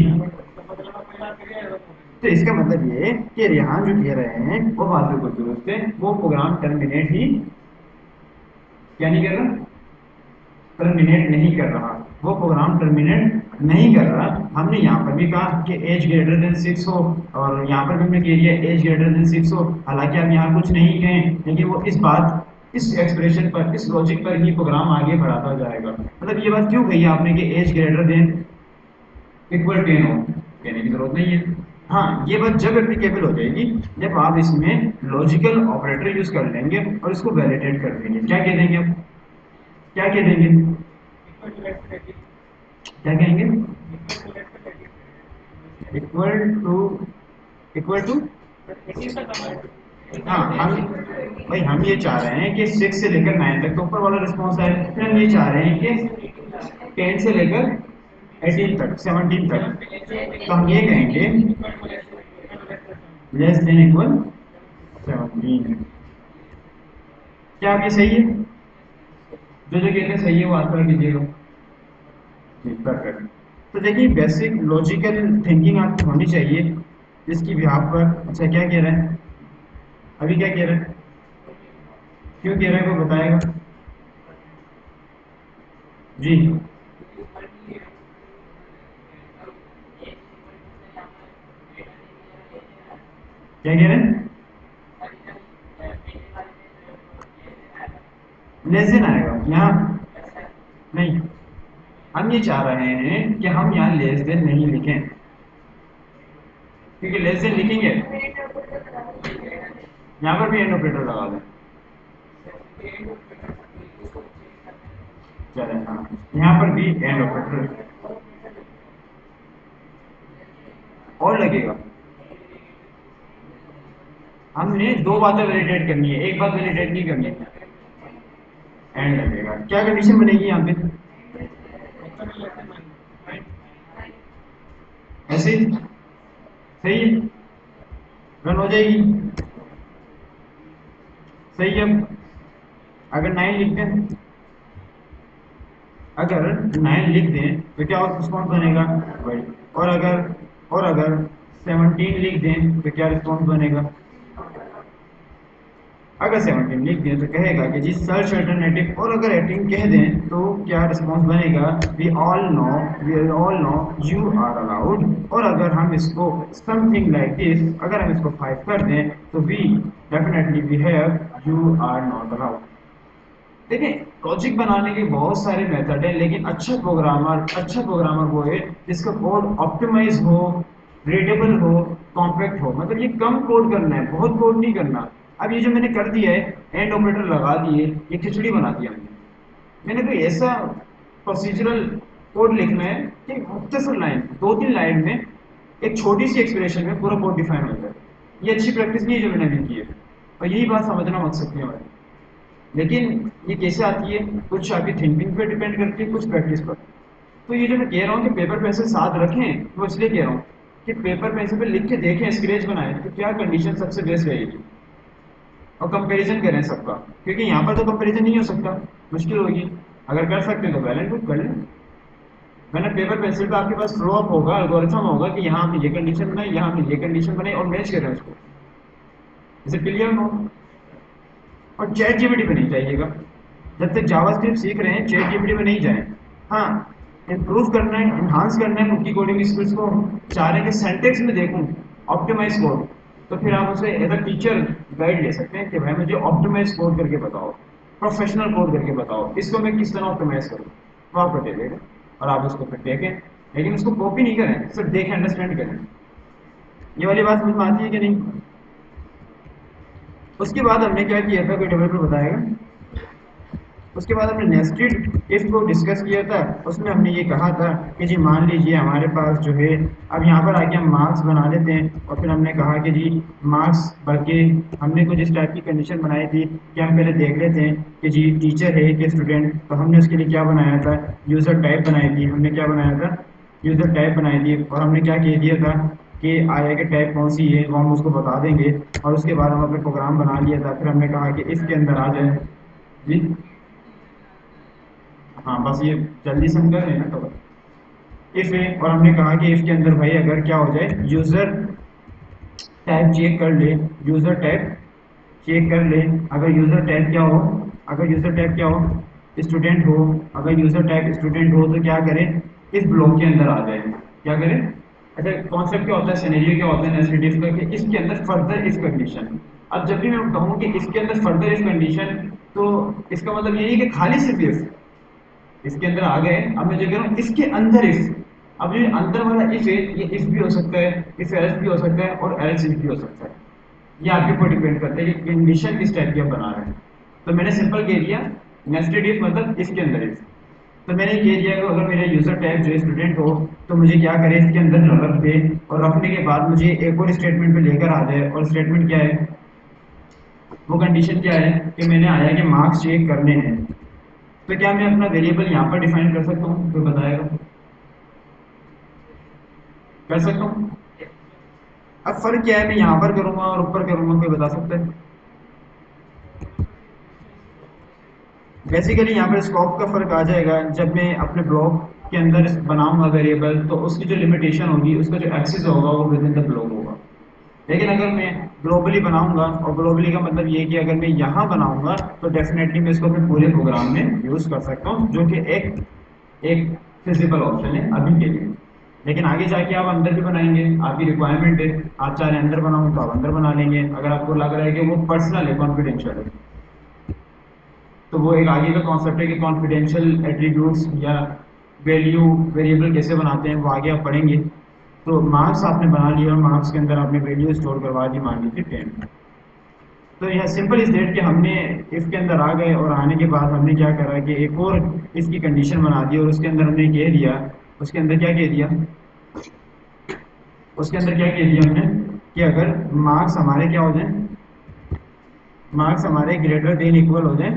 तो इसका मतलब ये है कि रेहान जो कह रहे हैं वो बात बिल्कुल दुरुस्त है, वो प्रोग्राम टर्मिनेट ही क्या नहीं कर रहा, टर्मिनेट नहीं कर रहा, वो प्रोग्राम टर्मिनेट नहीं कर रहा। हमने यहाँ पर भी कहा कि एज ग्रेटर देन 6 हो, और यहाँ पर भी हमने कह दिया एज ग्रेटर देन 6 हो। हालांकि हम यहाँ कुछ नहीं कहें, लेकिन वो इस बात, इस एक्सप्रेशन पर, इस लॉजिक पर ही प्रोग्राम आगे बढ़ाता जाएगा। मतलब ये बात क्यों कही आपने कि एज ग्रेटर देन इक्वल 10 हो, कहने की जरूरत नहीं है। हाँ ये बात जब एप्लीकेबल हो जाएगी जब आप इसमें लॉजिकल ऑपरेटर यूज कर लेंगे और इसको वैलिडेट कर देंगे। क्या कह देंगे आप, क्या कह देंगे, क्या कहेंगे, इक्वल टू, इक्वल टू, हाँ हम, भाई हम ये चाह रहे हैं कि 6 से लेकर 9 तक तो ऊपर वाला रिस्पॉन्स है। फिर हम ये चाह रहे हैं कि 10 से लेकर 18 तक, 17 तक, तो हम ये कहेंगे लेस देन इक्वल 17। क्या आप ये सही है, जो जो कहते हैं सही है वो आंसर कीजिएगा। जी परफेक्ट। तो देखिए बेसिक लॉजिकल थिंकिंग आपकी होनी चाहिए जिसकी बिहाफ पर। अच्छा क्या कह रहे हैं, अभी क्या कह रहे हैं, क्यों कह रहे हैं वो बताएगा जी। क्या कह रहे हैं, लेस देन आएगा यहाँ, नहीं, हम ये चाह रहे हैं कि हम यहाँ लेस देन नहीं लिखें, क्योंकि लेस देन लिखेंगे यहाँ पर भी एंड ऑपरेटर लगा दें। चलें हाँ, यहाँ पर भी एंड ऑपरेटर और लगेगा। हमने दो बातें वैलिडेट करनी है, एक बात वैलिडेट नहीं करनी है, एंड लगेगा। क्या कंडीशन बनेगी यहाँ पे, ऐसे सही है, रन हो जाएगी, सही है। अगर 9 लिखते हैं, अगर 9 लिख दें तो क्या रिस्पॉन्स बनेगा, वही। और अगर, और अगर 17 लिख दें तो क्या रिस्पॉन्स बनेगा, अगर 17 लिख दें तो कहेगा कि जी सर्च अल्टरनेटिव, और अगर 18 कह दें तो क्या रिस्पॉन्स बनेगा, we all know, we all know you are allowed. और अगर हम इसको समथिंग लाइक दिस, अगर हम इसको 5 कर दें तो we definitely we have you are not allowed. देखिए लॉजिक बनाने के बहुत सारे मेथड हैं, लेकिन अच्छा प्रोग्रामर वो है जिसका कोड ऑप्टिमाइज हो, रीडेबल हो, कॉम्पैक्ट हो। मतलब ये कम कोड करना है, बहुत कोड नहीं करना। अब ये जो मैंने कर दिया है, एंड ऑपरेटर लगा दिए, ये खिचड़ी बना दिया हमने, मैंने कोई ऐसा प्रोसीजरल कोड लिखना है कि मुख्तसर लाइन, 2-3 लाइन में एक छोटी सी एक्सप्रेशन में पूरा कोड डिफाइन हो जाए। ये अच्छी प्रैक्टिस नहीं है जो मैंने अभी की है, और यही बात समझना मकसद थी हमारी। लेकिन ये कैसे आती है, कुछ आपकी थिंकिंग पे डिपेंड करती है, कुछ प्रैक्टिस पर। तो ये जो मैं कह रहा हूँ कि पेपर पेंसिल साथ रखें, वो इसलिए कह रहा हूँ कि पेपर पेंसिल पे लिख के देखें, स्केच बनाएं तो क्या कंडीशन सबसे बेस्ट रहेगी, और कंपैरिजन करें सबका, क्योंकि यहाँ पर तो कंपैरिजन नहीं हो सकता, मुश्किल होगी। अगर कर सकते हैं तो वेल एंड गुड, कर लें। मैंने पेपर पेंसिल पे आपके पास फ्लो अप होगा, एल्गोरिथम होगा कि यहाँ पे ये कंडीशन बनाई, यहाँ पे ये कंडीशन बनाई, और मैच करें उसको। इसे क्लियर हो। और चैट जीपीटी पे नहीं जाइएगा, जब तक जावास्क्रिप्ट सीख रहे हैं चैट जीपीटी पे नहीं जाएं। हाँ, इम्प्रूव करना है, इन्हांस करना है खुद की कोडिंग स्किल्स को, चाह रहे हैं कि सेंटेक्स में देखूं ऑप्टिमाइज कोड, तो फिर आप उसे एज अ टीचर गाइड ले सकते हैं कि भाई मुझे ऑप्टिमाइज कोड करके बताओ, प्रोफेशनल कोड करके बताओ, इसको मैं किस तरह ऑप्टिमाइज करूँ, वो आपको दे देगा और आप उसको फिर देखें। लेकिन उसको कॉपी नहीं करें, सिर्फ देखें, अंडरस्टैंड करें। ये वाली बात समझ में आती है कि नहीं? उसके बाद हमने क्या किया था, कोई डेवलपर बताएगा? उसके बाद हमने नेस्टेड इफ को डिस्कस किया था। उसमें हमने ये कहा था कि जी मान लीजिए हमारे पास जो है, अब यहाँ पर आके हम मार्क्स बना लेते हैं, और फिर हमने कहा कि जी मार्क्स, बल्कि हमने कुछ इस टाइप की कंडीशन बनाई थी कि हम पहले देख लेते हैं कि जी टीचर है कि स्टूडेंट। तो हमने उसके लिए क्या बनाया था, यूज़र टाइप बनाई थी। हमने क्या बनाया था, यूज़र टाइप बनाई थी। और हमने क्या कह दिया था कि आया कि टाइप कौन सी है वो हम उसको बता देंगे। और उसके बाद हम अपने प्रोग्राम बना लिया था। फिर हमने कहा कि इसके अंदर आ जाए जी। हाँ, बस ये जल्दी से हम कर लेना कवर। इफ है, और हमने कहा कि इफ के अंदर भाई अगर क्या हो जाए, यूजर टाइप चेक कर ले, यूजर टाइप चेक कर ले। अगर यूजर टाइप क्या हो, अगर यूजर टाइप क्या हो, स्टूडेंट हो। अगर यूजर टाइप स्टूडेंट हो तो क्या करें, इस ब्लॉक के अंदर आ जाए। क्या करें? अच्छा, कॉन्सेप्ट क्या होता है, सिनेरियो क्या होता है नेस्टेड का, कि इसके अंदर फर्दर इफ कंडीशन। अब जब भी मैं कहूँ कि इसके अंदर फर्दर इफ कंडीशन, तो इसका मतलब ये नहीं कि खाली सिर्फ इफ इसके अंदर आ गए। अब मैं जो कह रहा हूँ इसके अंदर इफ, अब ये अंदर वाला इफ है, ये इफ भी हो सकता है, इफ एल्स भी हो सकता है, और एल्स इफ भी हो सकता है। ये आपके ऊपर डिपेंड करता है कि कंडीशन किस टाइप की आप बना रहे हैं। तो मैंने सिंपल कह दिया नेस्टेड इफ मतलब इसके अंदर इफ। तो मैंने कह दिया कि अगर मेरा यूजर टाइप जो स्टूडेंट हो, तो मुझे क्या करे, इसके अंदर रख दे, और रखने के बाद मुझे एक और स्टेटमेंट पे लेकर आ जाए। और स्टेटमेंट क्या है, वो कंडीशन क्या है कि मैंने आया कि मार्क्स चेक करने हैं। तो क्या मैं अपना वेरिएबल यहाँ पर डिफाइन कर सकता हूँ? कोई बताएगा? कर सकता हूँ। अब फर्क क्या है, मैं यहाँ पर करूंगा और ऊपर करूंगा, कोई बता सकता है? बेसिकली यहाँ पर स्कोप का फर्क आ जाएगा। जब मैं अपने ब्लॉक के अंदर बनाऊंगा वेरिएबल, तो उसकी जो लिमिटेशन होगी, उसका जो एक्सेस होगा वो विद इन द ब्लॉक होगा। लेकिन अगर मैं ग्लोबली बनाऊंगा, और ग्लोबली का मतलब ये है कि अगर मैं यहाँ बनाऊंगा, तो डेफिनेटली मैं इसको अपने पूरे प्रोग्राम में यूज कर सकता हूँ, जो कि एक एक फिजिबल ऑप्शन है अभी के लिए। लेकिन आगे जाके आप अंदर भी बनाएंगे, आपकी रिक्वायरमेंट है, आप चाहे अंदर बनाओ तो आप अंदर बना लेंगे, अगर आपको लग रहा है कि वो पर्सनल है, कॉन्फिडेंशियल है। तो वो एक आगे का कॉन्सेप्ट है कि कॉन्फिडेंशियल एट्रीब्यूट्स या वैल्यू वेरिएबल कैसे बनाते हैं, वो आगे आप पढ़ेंगे। तो मार्क्स आपने बना लिया, और मार्क्स के अंदर आपने वैल्यू स्टोर करवा दी, मान लीजिए 10। तो यह सिंपल इस डेट कि हमने इफ के अंदर आ गए, और आने के बाद हमने क्या करा कि एक और इसकी कंडीशन बना दी, और उसके अंदर हमने कह दिया, उसके अंदर क्या कह दिया, उसके अंदर क्या कह दिया हमने, कि अगर मार्क्स हमारे क्या हो जाए, मार्क्स हमारे ग्रेटर देन इक्वल हो जाए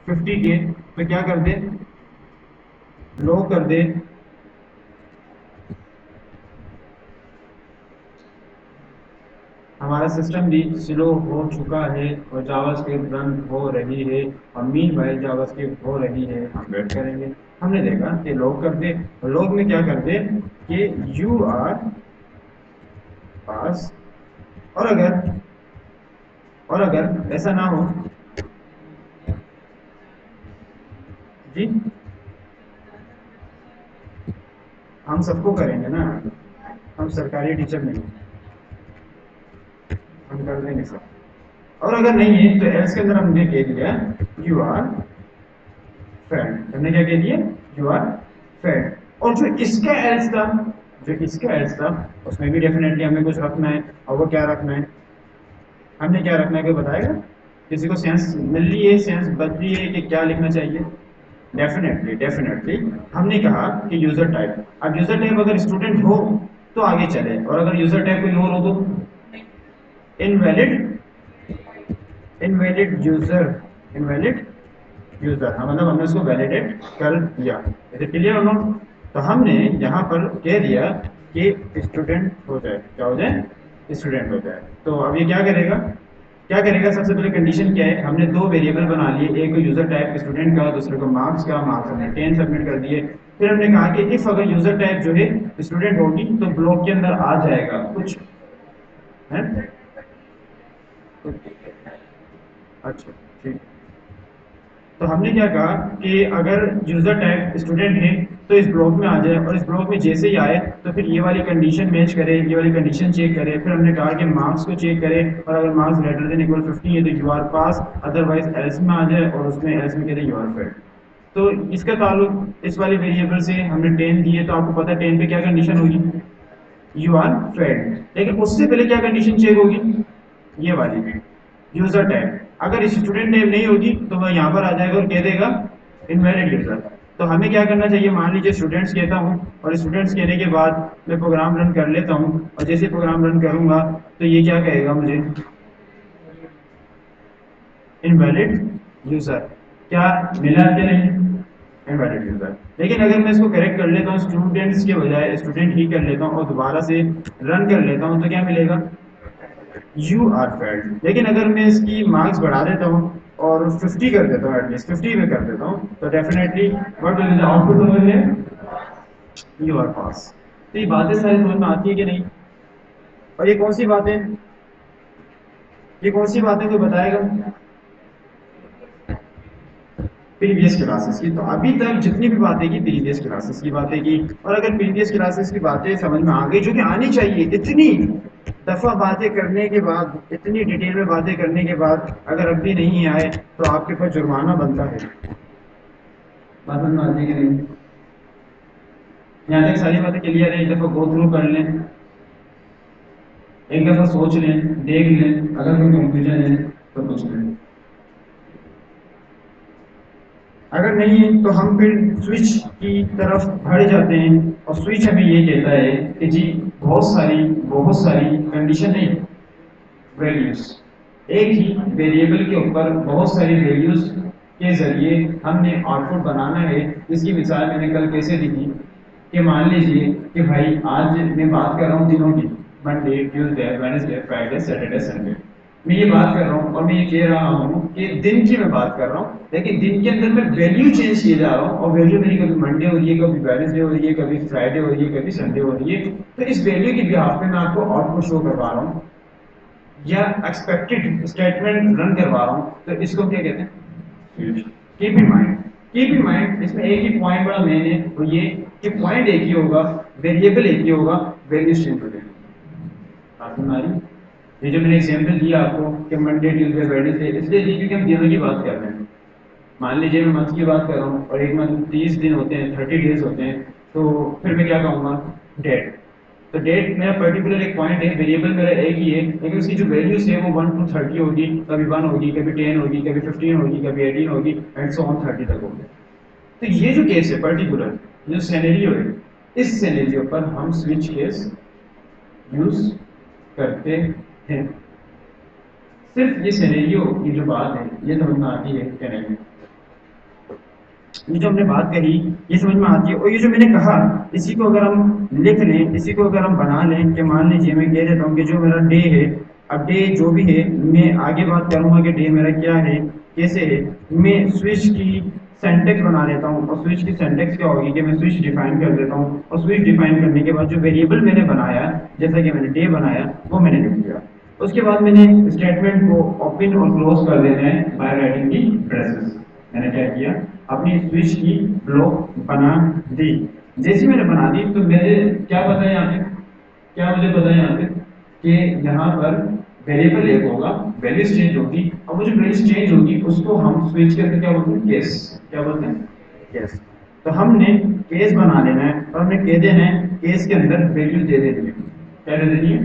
50 के, तो क्या कर दे, लो कर दे, हमारा सिस्टम भी स्लो हो चुका है, और जावास्क्रिप्ट रन हो रही है, और मीन वाइल जावास्क्रिप्ट हो रही है, हम वेट करेंगे। हमने देखा कि लॉग कर दे, और लॉग में क्या कर दे कि यू आर पास। और अगर, और अगर ऐसा ना हो जी, हम सबको करेंगे ना, हम सरकारी टीचर नहीं, हम कर देंगे सब। और अगर नहीं है तो एल्स के अंदर हमने कह दिया यू आर फेड। हमने क्या कह दिया, यू आर फेड। और जो इसका एल्स था, जो इसका एल्स था, उसमें भी डेफिनेटली हमें कुछ रखना है। और वो क्या रखना है, हमने क्या रखना है, कोई बताएगा? किसी को सेंस मिल रही है, सेंस बच रही है कि क्या लिखना चाहिए? डेफिनेटली डेफिनेटली हमने कहा कि यूजर टाइप, अब यूजर टाइप अगर स्टूडेंट हो तो आगे चले, और अगर यूजर टाइप कोई और हो तो invalid, invalid user, invalid user, हाँ मतलब हमने उसको वैलिडेट कर दिया। इज इट क्लियर और नॉट? तो हमने यहाँ पर कह दिया कि स्टूडेंट हो जाए, क्या हो जाए, स्टूडेंट हो जाए। तो अब ये क्या करेगा, क्या करेगा, सबसे पहले कंडीशन क्या है, हमने दो वेरिएबल बना लिए, एक यूजर टाइप स्टूडेंट का, दूसरे को मार्क्स का, मार्क्स हमने 10 सबमिट कर दिए। फिर हमने कहा कि इफ अगर यूजर टाइप जो है स्टूडेंट होगी तो ब्लॉक के अंदर आ जाएगा कुछ है। अच्छा ठीक। तो हमने क्या कहा कि अगर यूजर टाइप स्टूडेंट है तो इस ब्लॉक में आ जाए, और इस ब्लॉक में जैसे ही आए तो फिर ये वाली कंडीशन मैच करे, ये वाली कंडीशन चेक करे। फिर हमने कहा कि मार्क्स को चेक करे, और अगर मार्क्स ग्रेटर देन इक्वल 50 है तो you are pass, otherwise else में आ जाए, और उसमें एल्स में कह दे यू आर फेल्ड। तो इसका ताल्लुक इस वाले वेरिएबल से हमने 10 दिए, तो आपको पता है 10 पे क्या कंडीशन होगी, यू आर फेल्ड। लेकिन उससे पहले क्या कंडीशन चेक होगी, ये वाली यूजर टैग। अगर स्टूडेंट नेम नहीं होगी तो वह यहाँ पर आ जाएगा और कह देगा इनवैलिड यूजर। तो हमें क्या करना चाहिए, मान लीजिए स्टूडेंट्स कहता हूँ, और स्टूडेंट्स कहने के बाद मैं प्रोग्राम रन कर लेता हूँ, और जैसे प्रोग्राम रन करूंगा तो ये क्या कहेगा मुझे, इनवैलिड यूजर। क्या मिला कि नहीं, इनवैलिड यूजर। लेकिन अगर मैं इसको करेक्ट कर लेता हूँ, स्टूडेंट्स के बजाय स्टूडेंट ही कर लेता हूँ और दोबारा से रन कर लेता हूँ, तो क्या मिलेगा, यू आर फेल्ड। लेकिन अगर मैं इसकी मार्क्स बढ़ा देता हूँ और 50 कर देता हूँ, एटलीस्ट 50 में कर देता हूँ, तो definitely what will the output over here, you are pass. तो ये बातें सारी समझ में आती है कि नहीं? और ये कौन सी बातें, ये कौन सी बातें कोई बताएगा, प्रीवियस क्लासेस की। तो अभी तक जितनी भी बातें की प्रीवियस क्लासेस की बातें की, और अगर प्रीवियस क्लासेस की बातें समझ में आ गई, जो कि आनी चाहिए, इतनी दफा बातें करने के बाद, इतनी डिटेल में बातें करने के बाद अगर अब भी नहीं आए तो आपके पास जुर्माना बनता है। बात समझ में आती है कि नहीं? यहाँ तक सारी बातें क्लियर है, एक दफा गो थ्रू कर लें, एक दफा सोच लें, देख लें, अगर कोई कंफ्यूजन है तो पूछ लें। अगर नहीं है तो हम फिर स्विच की तरफ बढ़ जाते हैं, और स्विच हमें ये कहता है कि जी बहुत सारी कंडीशन नहीं, वैल्यूज, एक ही वेरिएबल के ऊपर बहुत सारी वैल्यूज के जरिए हमने आउटपुट बनाना है। इसकी मिसाल मैंने कल कैसे दी थी कि मान लीजिए कि भाई आज मैं बात कर रहा हूँ दिनों की, Monday Tuesday Wednesday Friday Saturday Sunday, मैं ये बात कर रहा हूँ और मैं ये कह रहा हूँ कि दिन की मैं बात कर रहा हूँ, लेकिन दिन के अंदर मैं वैल्यू चेंज किए जा रहा हूँ, और वैल्यू मेरी कभी मंडे हो रही है, कभी वेडनेसडे हो रही है, कभी फ्राइडे हो रही है, कभी संडे हो रही है। तो इस वैल्यू की बिहाफ पे मैं आपको आउटपुट शो करवा रहा हूँ, या एक्सपेक्टेड स्टेटमेंट रन करवा रहा हूँ, तो इसको क्या कहते हैं, keep in mind. Keep in mind, इसमें एक ही पॉइंट बड़ा मेन है, वो ये कि पॉइंट एक ही होगा, वेरिएबल एक ही होगा, वैल्यू चेंज हो जाएगी। बात समझ आ रही? ये जो मैंने एग्जांपल दिया आपको कि मंडे ट्यूसडे वेडनेसडे, इसलिए दी क्योंकि हम दिनों की बात कर रहे हैं। मान लीजिए मैं मंथ की बात कर रहा हूँ, और एक मंथ 30 दिन होते हैं, 30 डेज होते हैं, तो फिर मैं क्या कहूँगा, डेट। तो डेट मेरा पर्टिकुलर एक पॉइंट है, वेरिएबल मेरा एक ही है, लेकिन उसकी जो वैल्यूज है वो 1 to 30 होगी, कभी 1 होगी, कभी 10 होगी, कभी 15 होगी, कभी 18 होगी, एंड सो ऑन 30 तक होगी। तो ये जो केस है पर्टिकुलर, जो सिनेरियो है, इस सिनेरियो पर हम स्विच केस यूज करते हैं। सिर्फ ये सिनेरियो की जो बात है ये समझ में आती है क्या नहीं? ये जो हमने बात कही ये समझ में आती है, और ये जो मैंने कहा इसी को अगर हम लिख लें, इसी को अगर हम बना लें कि मान लीजिए मैं कह देता हूँ कि जो मेरा डे है, अब डे जो भी है मैं आगे बात करूंगा कि डे मेरा क्या है, कैसे है। मैं स्विच की सेंटेक्स बना लेता हूँ, और स्विच की सेंटेक्स क्या होगी कि मैं स्विच डिफाइन कर देता हूँ, और स्विच डिफाइन करने के बाद जो वेरिएबल मैंने बनाया, जैसा कि मैंने डे बनाया वो मैंने लिख दिया। उसके बाद मैंने स्टेटमेंट को ओपन और क्लोज कर देना है बाय राइटिंग दी ब्रेसेस। मैंने क्या किया, अपनी स्विच की ब्लॉक बना दी। जैसे मैंने बना दी तो मेरे क्या पता है यहाँ पे, क्या मुझे पता है यहाँ पे कि यहाँ पर वेरिएबल एक होगा, वैल्यूज चेंज होगी, और वो जो वैल्यूज चेंज होगी उसको हम स्विच करके क्या बोलते हैं, केस। क्या बोलते हैं, केस। तो हमने केस बना लेना है, और हमने कह देना है केस के अंदर वैल्यू दे देनी है। क्या दे देनी है,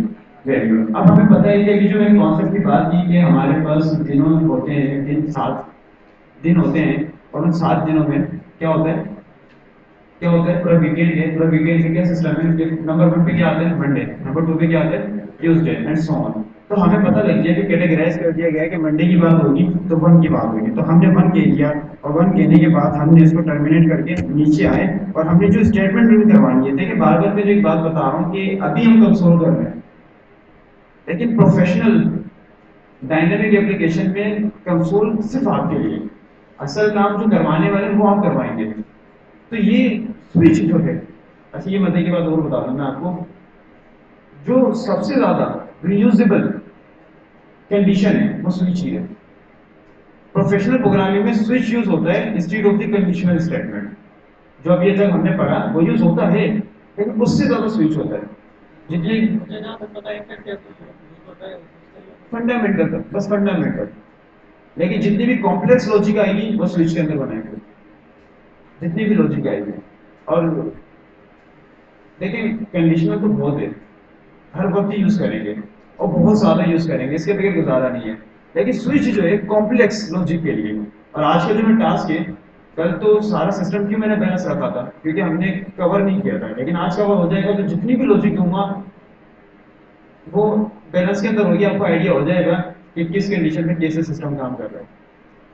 वैल्यू। अब हमें पता है कि अभी जो मैंने कॉन्सेप्ट की बात की कि हमारे पास दिनों होते हैं, दिन 7 दिन होते हैं, और उन 7 दिनों में क्या होता है, क्या होता है, पूरा वीकेंड है, पूरा वीकेंड का क्या सिस्टम है कि नंबर वन पे क्या आता है मंडे, नंबर टू पे क्या आता है ट्यूसडे एंड सो ऑन। तो हमें पता लग गया कि कैटेगराइज कर दिया गया है कि मंडे की बात होगी तो वन की बात होगी, तो हमने वन कह दिया और वन कहने के बाद हमने इसको टर्मिनेट करके नीचे आए और हमने जो स्टेटमेंट प्रिंट करवानी है। देखिए बार बार मैं जो एक बात बता रहा हूँ कि अभी हम कंसोल कर रहे हैं, लेकिन प्रोफेशनल डायनेमिक एप्लीकेशन में कंसोल सिर्फ आपके लिए, असल काम जो करवाने वाले हैं वो आप करवाएंगे। तो ये स्विच जो है, अच्छा ये मजे की बात और बता दूं मैं आपको, जो सबसे ज्यादा रीयूजेबल कंडीशन है वो स्विच ही है। प्रोफेशनल प्रोग्रामिंग में स्विच यूज होता है instead of the conditional statement. जो अभी तक हमने पढ़ा वो यूज होता है, लेकिन उससे ज्यादा स्विच होता है। जितनी फंडामेंटल, बस फंडामेंटल, लेकिन जितनी भी कॉम्प्लेक्स लॉजिक आएगी वो स्विच के अंदर बनाएंगे, जितनी भी लॉजिक आएगी। और देखिए कंडीशनल तो बहुत है, हर वक्त ही यूज करेंगे और बहुत ज्यादा यूज करेंगे, इसके बगैर गुजारा नहीं है। लेकिन स्विच जो है कॉम्प्लेक्स लॉजिक के लिए। और आज का जो मैं टास्क है, कल तो सारा सिस्टम क्यों मैंने बैलेंस रखा था क्योंकि हमने कवर नहीं किया था, लेकिन आज कवर हो जाएगा। तो जितनी भी लॉजिक दूंगा वो बैलेंस के अंदर होगी, आपको आइडिया हो जाएगा कि किस कंडीशन में कैसे सिस्टम काम कर रहा है।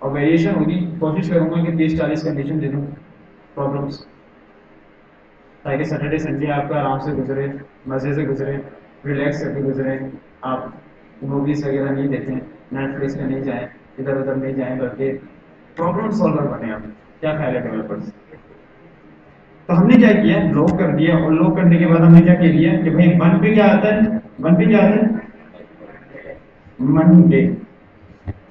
और वेरिएशन होगी, कोशिश करूंगा कि 30-40 कंडीशन दे दूं प्रॉब्लम्स, ताकि सैटरडे संडे आपका आराम से गुजरे, मज़े से गुजरे, रिलैक्स करके गुजरे। आप मूवीज़ वगैरह नहीं देखें, नेटफ्लिक्स में नहीं जाएं, इधर उधर नहीं जाएं, बल्कि प्रॉब्लम सॉल्वर बने आप। क्या ख्याल है डेवलपर्स? तो हमने क्या किया, लॉक कर दिया और लॉक करने के बाद हमने क्या कह दिया कि भाई वन पे क्या आता है, वन पे क्या आता है मंडे।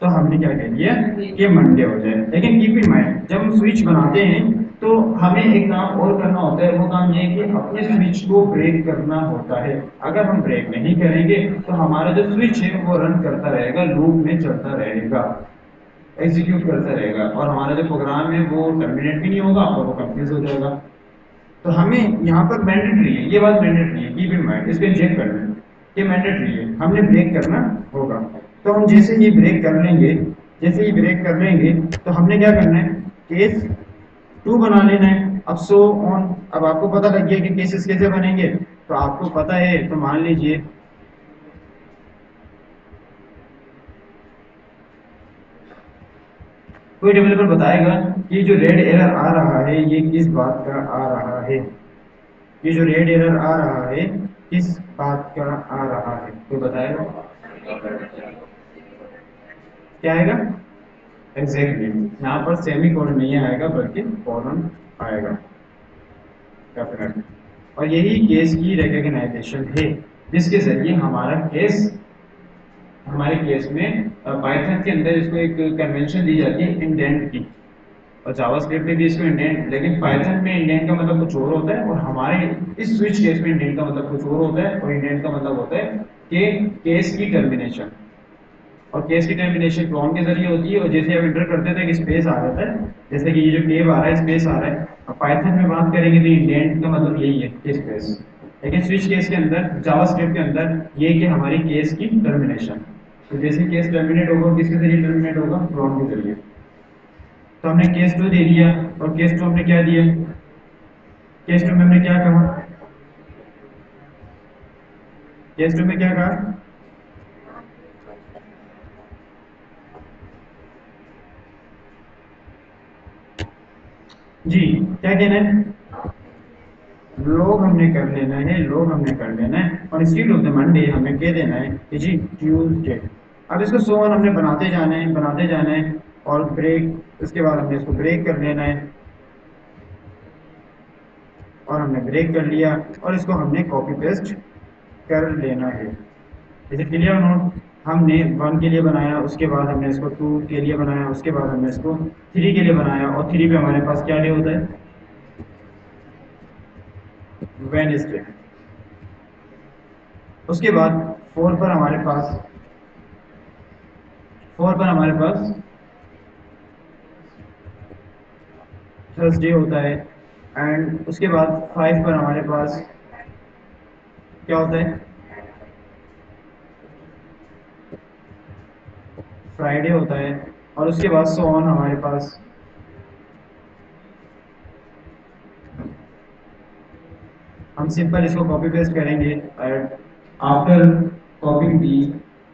तो हमने क्या कह दिया कि मंडे हो जाए। लेकिन कीप इन माइंड जब हम स्विच बनाते हैं तो हमें एक काम और करना होता है, वो काम ये है कि अपने स्विच को ब्रेक करना होता है। अगर हम ब्रेक नहीं करेंगे तो हमारा जो स्विच है वो रन करता रहेगा, लूप में चलता रहेगा, एग्जीक्यूट करता रहेगा, और हमारा जो प्रोग्राम है वो टर्मिनेट भी नहीं होगा और वो कंफ्यूज हो जाएगा। तो हमें यहाँ पर मैंडेटरी है, ये बात मैंडेटरी है, कीप इन माइंड, इसको चेक करना है, ये मैंडेटरी है, हमने ब्रेक करना होगा। तो हम जैसे ही ब्रेक कर लेंगे, जैसे ही ब्रेक कर लेंगे तो हमने क्या करना है, केस टू बना लेना है। अब सो ऑन, अब आपको पता लग गया कि केसेस कैसे बनेंगे, तो आपको पता है तो मान लीजिए कोई डेवलपर बताएगा कि जो रेड एरर आ रहा है ये किस बात का आ रहा है, ये जो रेड एरर आ रहा है किस बात का आ रहा है, कोई बताएगा क्या आएगा? एग्जैक्टली यहाँ पर सेमी कोलन नहीं आएगा बल्कि कोलन आएगा, डेफिनेटली। और यही केस की रिकॉग्नाइजेशन है, जिसके जरिए हमारे केस में पाइथन के अंदर इसको एक कन्वेंशन दी जाती है इंडेंट की, और जावास्क्रिप्ट में भी इसको इंडेंट, लेकिन पाइथन में इंडेंट का मतलब कुछ और होता है और हमारे इस स्विच केस में इंडेंट का मतलब कुछ और होता है। और इंडेंट का मतलब होता है कि केस की टर्मिनेशन, और केस की टर्मिनेशन फ्रॉम के जरिए होती है, और जैसे आप इंटर करते थे एक स्पेस आ जाता है, जैसे कि ये जो टेब आ रहा है स्पेस आ रहा है। अब पाइथन में बात करेंगे तो इंडेंट का मतलब यही है कि स्पेस, लेकिन स्विच केस के अंदर जावास्क्रिप्ट के अंदर ये कि हमारी केस की टर्मिनेशन। तो जैसे केस टर्मिनेट होगा किसके जरिए टर्मिनेट होगा, फ्रॉम के जरिए। तो हमने केस टू दे दिया, और केस टू हमने क्या दिया, केस टू में हमने क्या कहा, केस टू में क्या कहा, जी क्या कहना है, लोग हमने कर लेना है, लोग हमने कर लेना है, और इंस्टीड ऑफ द मंडे हमें कह देना है कि जी ट्यूसडे। अब इसको सो ऑन हमने बनाते जाना है, बनाते जाना है, और ब्रेक, उसके बाद हमने इसको ब्रेक कर लेना है, और हमने ब्रेक कर लिया और इसको हमने कॉपी पेस्ट कर लेना है। जैसे क्लियर नोट, हमने वन के लिए बनाया, उसके बाद हमने इसको टू के लिए बनाया, उसके बाद हमने इसको थ्री के लिए बनाया, और थ्री पे हमारे पास क्या डे होता है, वेडनेसडे। उसके बाद फोर पर हमारे पास, फोर पर हमारे पास थर्सडे होता है, एंड उसके बाद फाइव पर हमारे पास क्या होता है, फ्राइडे होता है, और उसके बाद सो ऑन हमारे पास सिंपल इसको कॉपी पेस्ट करेंगे। After कॉपिंग the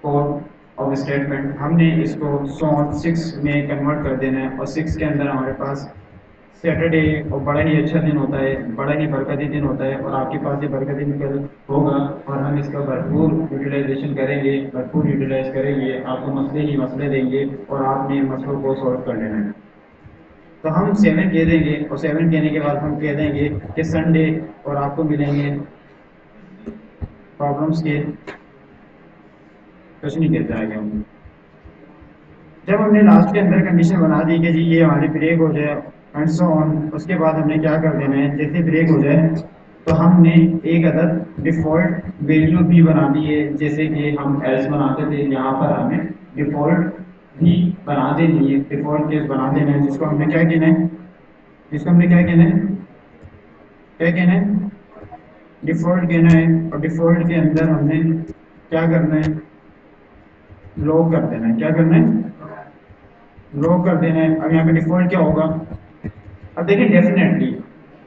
code of statement हमने इसको सोन 6 में कन्वर्ट कर देना है, और 6 के अंदर हमारे पास सैटरडे और बड़ा ही अच्छा दिन होता है, बड़ा ही बरकती दिन होता है, और आपके पास ये बरकती दिन कल होगा और हम इसका भरपूर यूटिलाइजेशन करेंगे, भरपूर यूटिलाइज करेंगे, आपको मसले ही मसले देंगे और आपने मसलों को सॉल्व कर लेना है। तो हम 7 कह देंगे, और 7 कहने के बाद हम कह देंगे कि संडे, और आपको मिलेंगे प्रॉब्लम्स के कुछ नहीं कहते आगे हम। जब हमने लास्ट के अंदर कंडीशन बना दी कि जी ये हमारी ब्रेक हो जाए एंड सो ऑन, उसके बाद हमने क्या कर देना है, जैसे ब्रेक हो जाए तो हमने एक अदद डिफ़ॉल्ट वैल्यू भी बना दी है, जैसे कि हम एल्स बनाते थे, यहाँ पर हमें डिफ़ॉल्ट भी बना देनी है, डिफ़ॉल्ट केस बना देना है, जिसको हमने क्या कहना है, जिसको हमने क्या कहना है, क्या कहना है, डिफ़ॉल्ट कहना है। और डिफ़ॉल्ट के अंदर हमने क्या करना है, लॉक कर देना है, क्या करना है, लॉक कर देना है। अब यहाँ पे डिफ़ॉल्ट क्या होगा, अब देखिए डेफिनेटली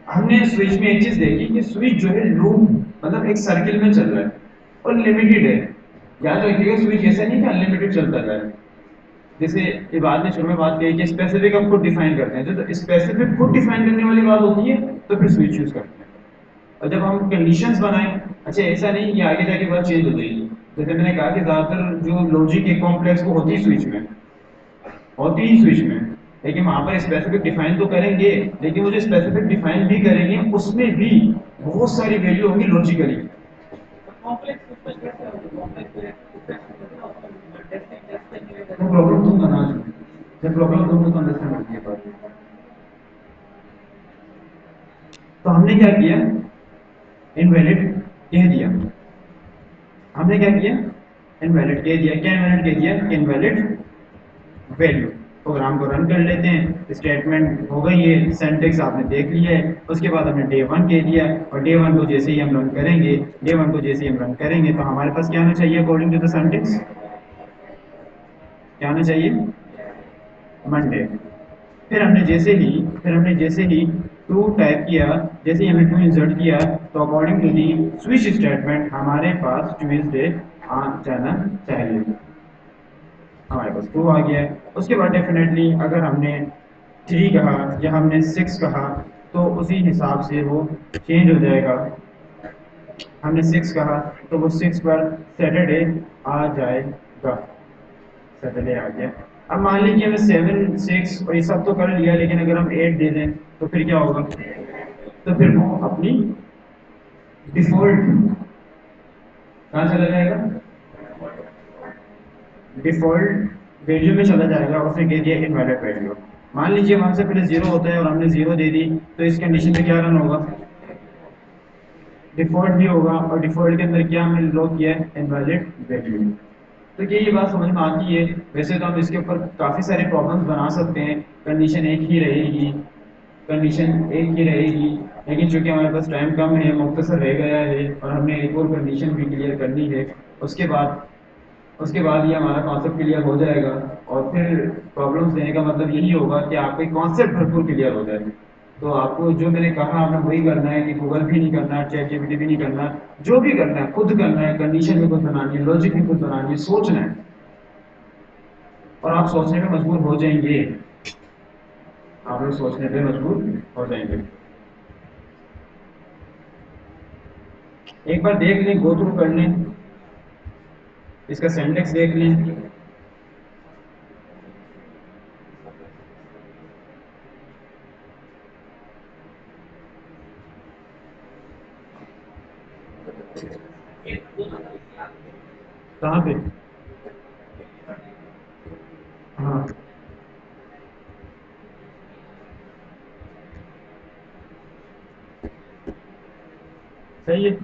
हमने स्विच में एक चीज देखी कि स्विच जो है लूप मतलब एक सर्किल में चल रहा है और लिमिटेड है। याद रखिएगा स्विच ऐसा नहीं कि अनलिमिटेड चलता रहा है। जैसे ये बात ने शुरू में बात कही कि स्पेसिफिक हम खुद डिफाइन करते हैं, जो स्पेसिफिक खुद डिफाइन करने वाली बात होती है तो फिर स्विच यूज करते हैं। और जब हम कंडीशंस बनाएं, अच्छा ऐसा नहीं कि आगे जाके बात चेंज हो जाएगी। जैसे मैंने कहा कि ज्यादातर जो लॉजिक है कॉम्प्लेक्स वो होती है स्विच में, होती ही स्विच में, लेकिन वहां पर स्पेसिफिक डिफाइन तो करेंगे, लेकिन वो जो स्पेसिफिक डिफाइन भी करेंगे उसमें भी बहुत सारी वैल्यू होगी लॉजिकली। तो प्रॉब्लम दूंगा ना, जब प्रॉब्लम दूंगा तो अंडरस्टैंड होगी ये बात। तो हमने क्या किया, इनवैलिड कह दिया, हमने क्या किया, इनवैलिड कह दिया। क्या इनवैलिड कह दिया, इनवैलिड वैल्यू। प्रोग्राम को रन कर लेते हैं, स्टेटमेंट हो गई है, सिंटैक्स आपने देख लिया है, उसके बाद हमने डे 1 कह दिया, और डे 1 को जैसे ही हम रन करेंगे, डे 1 को जैसे ही हम रन करेंगे तो हमारे पास क्या आना चाहिए अकॉर्डिंग टू द सिंटैक्स, क्या आना चाहिए, मंडे। फिर हमने जैसे ही टू टाइप किया, जैसे ही हमने टू इंसर्ट किया तो according to the switch statement हमारे पास ट्यूसडे आ जाना चाहिए, हमारे पास टू आ गया है। उसके बाद डेफिनेटली अगर हमने 3 कहा या हमने 6 कहा तो उसी हिसाब से वो चेंज हो जाएगा। हमने 6 कहा तो वो 6 पर सैटरडे आ जाएगा, सैटरडे आ गया। अब मान लीजिए हमें 7 6 और ये सब तो कर लिया, लेकिन अगर हम 8 दे दें तो फिर क्या होगा, तो फिर वो अपनी डिफॉल्ट कहाँ चला जाएगा, डिफॉल्ट वैल्यू में चला जाएगा, और फिर कह दिया इनवैलिड वैल्यू। मान लीजिए 1 से पहले 0 होता है और हमने 0 दे दी, तो इस कंडीशन में क्या रन होगा, डिफॉल्ट भी होगा, और डिफॉल्ट के अंदर क्या हमने लॉक किया है, इनवैलिड वैल्यू। तो ये बात समझ में आती है। वैसे तो हम इसके ऊपर काफ़ी सारे प्रॉब्लम्स बना सकते हैं, कंडीशन एक ही रहेगी, कंडीशन एक ही रहेगी, लेकिन चूंकि हमारे पास टाइम कम है, मुख्तसर रह गया है, और हमने एक और कंडीशन भी क्लियर करनी है, उसके बाद उसके बाद ये हमारा कॉन्सेप्ट क्लियर हो जाएगा। और फिर प्रॉब्लम्स देने का मतलब यही होगा कि आपका कॉन्सेप्ट भरपूर क्लियर हो जाए। तो आपको जो मैंने कहा आपने वही करना है, कि गूगल भी नहीं करना, चैट जीपीटी भी नहीं करना, जो भी करना है खुद करना है, कंडीशन भी खुद बनानी है, लॉजिक भी खुद बनानी है, सोचना है, और आप सोचने पे मजबूर हो जाएंगे, आप लोग सोचने पे मजबूर हो जाएंगे। एक बार देख लें, गो थ्रू कर लें, इसका सिंटैक्स देख लें। कहाँ पे, हाँ सही है।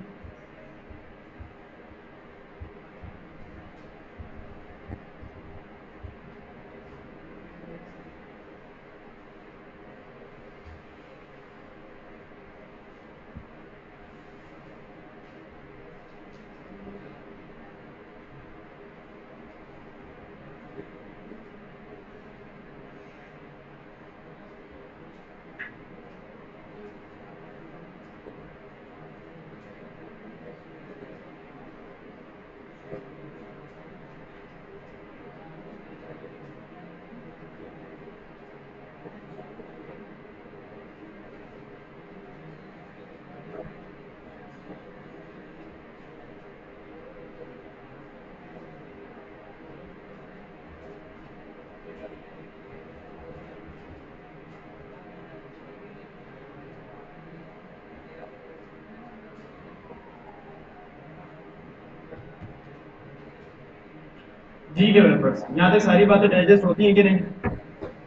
जी डेवलपर्स, यहाँ तक सारी बातें डाइजेस्ट होती हैं कि नहीं?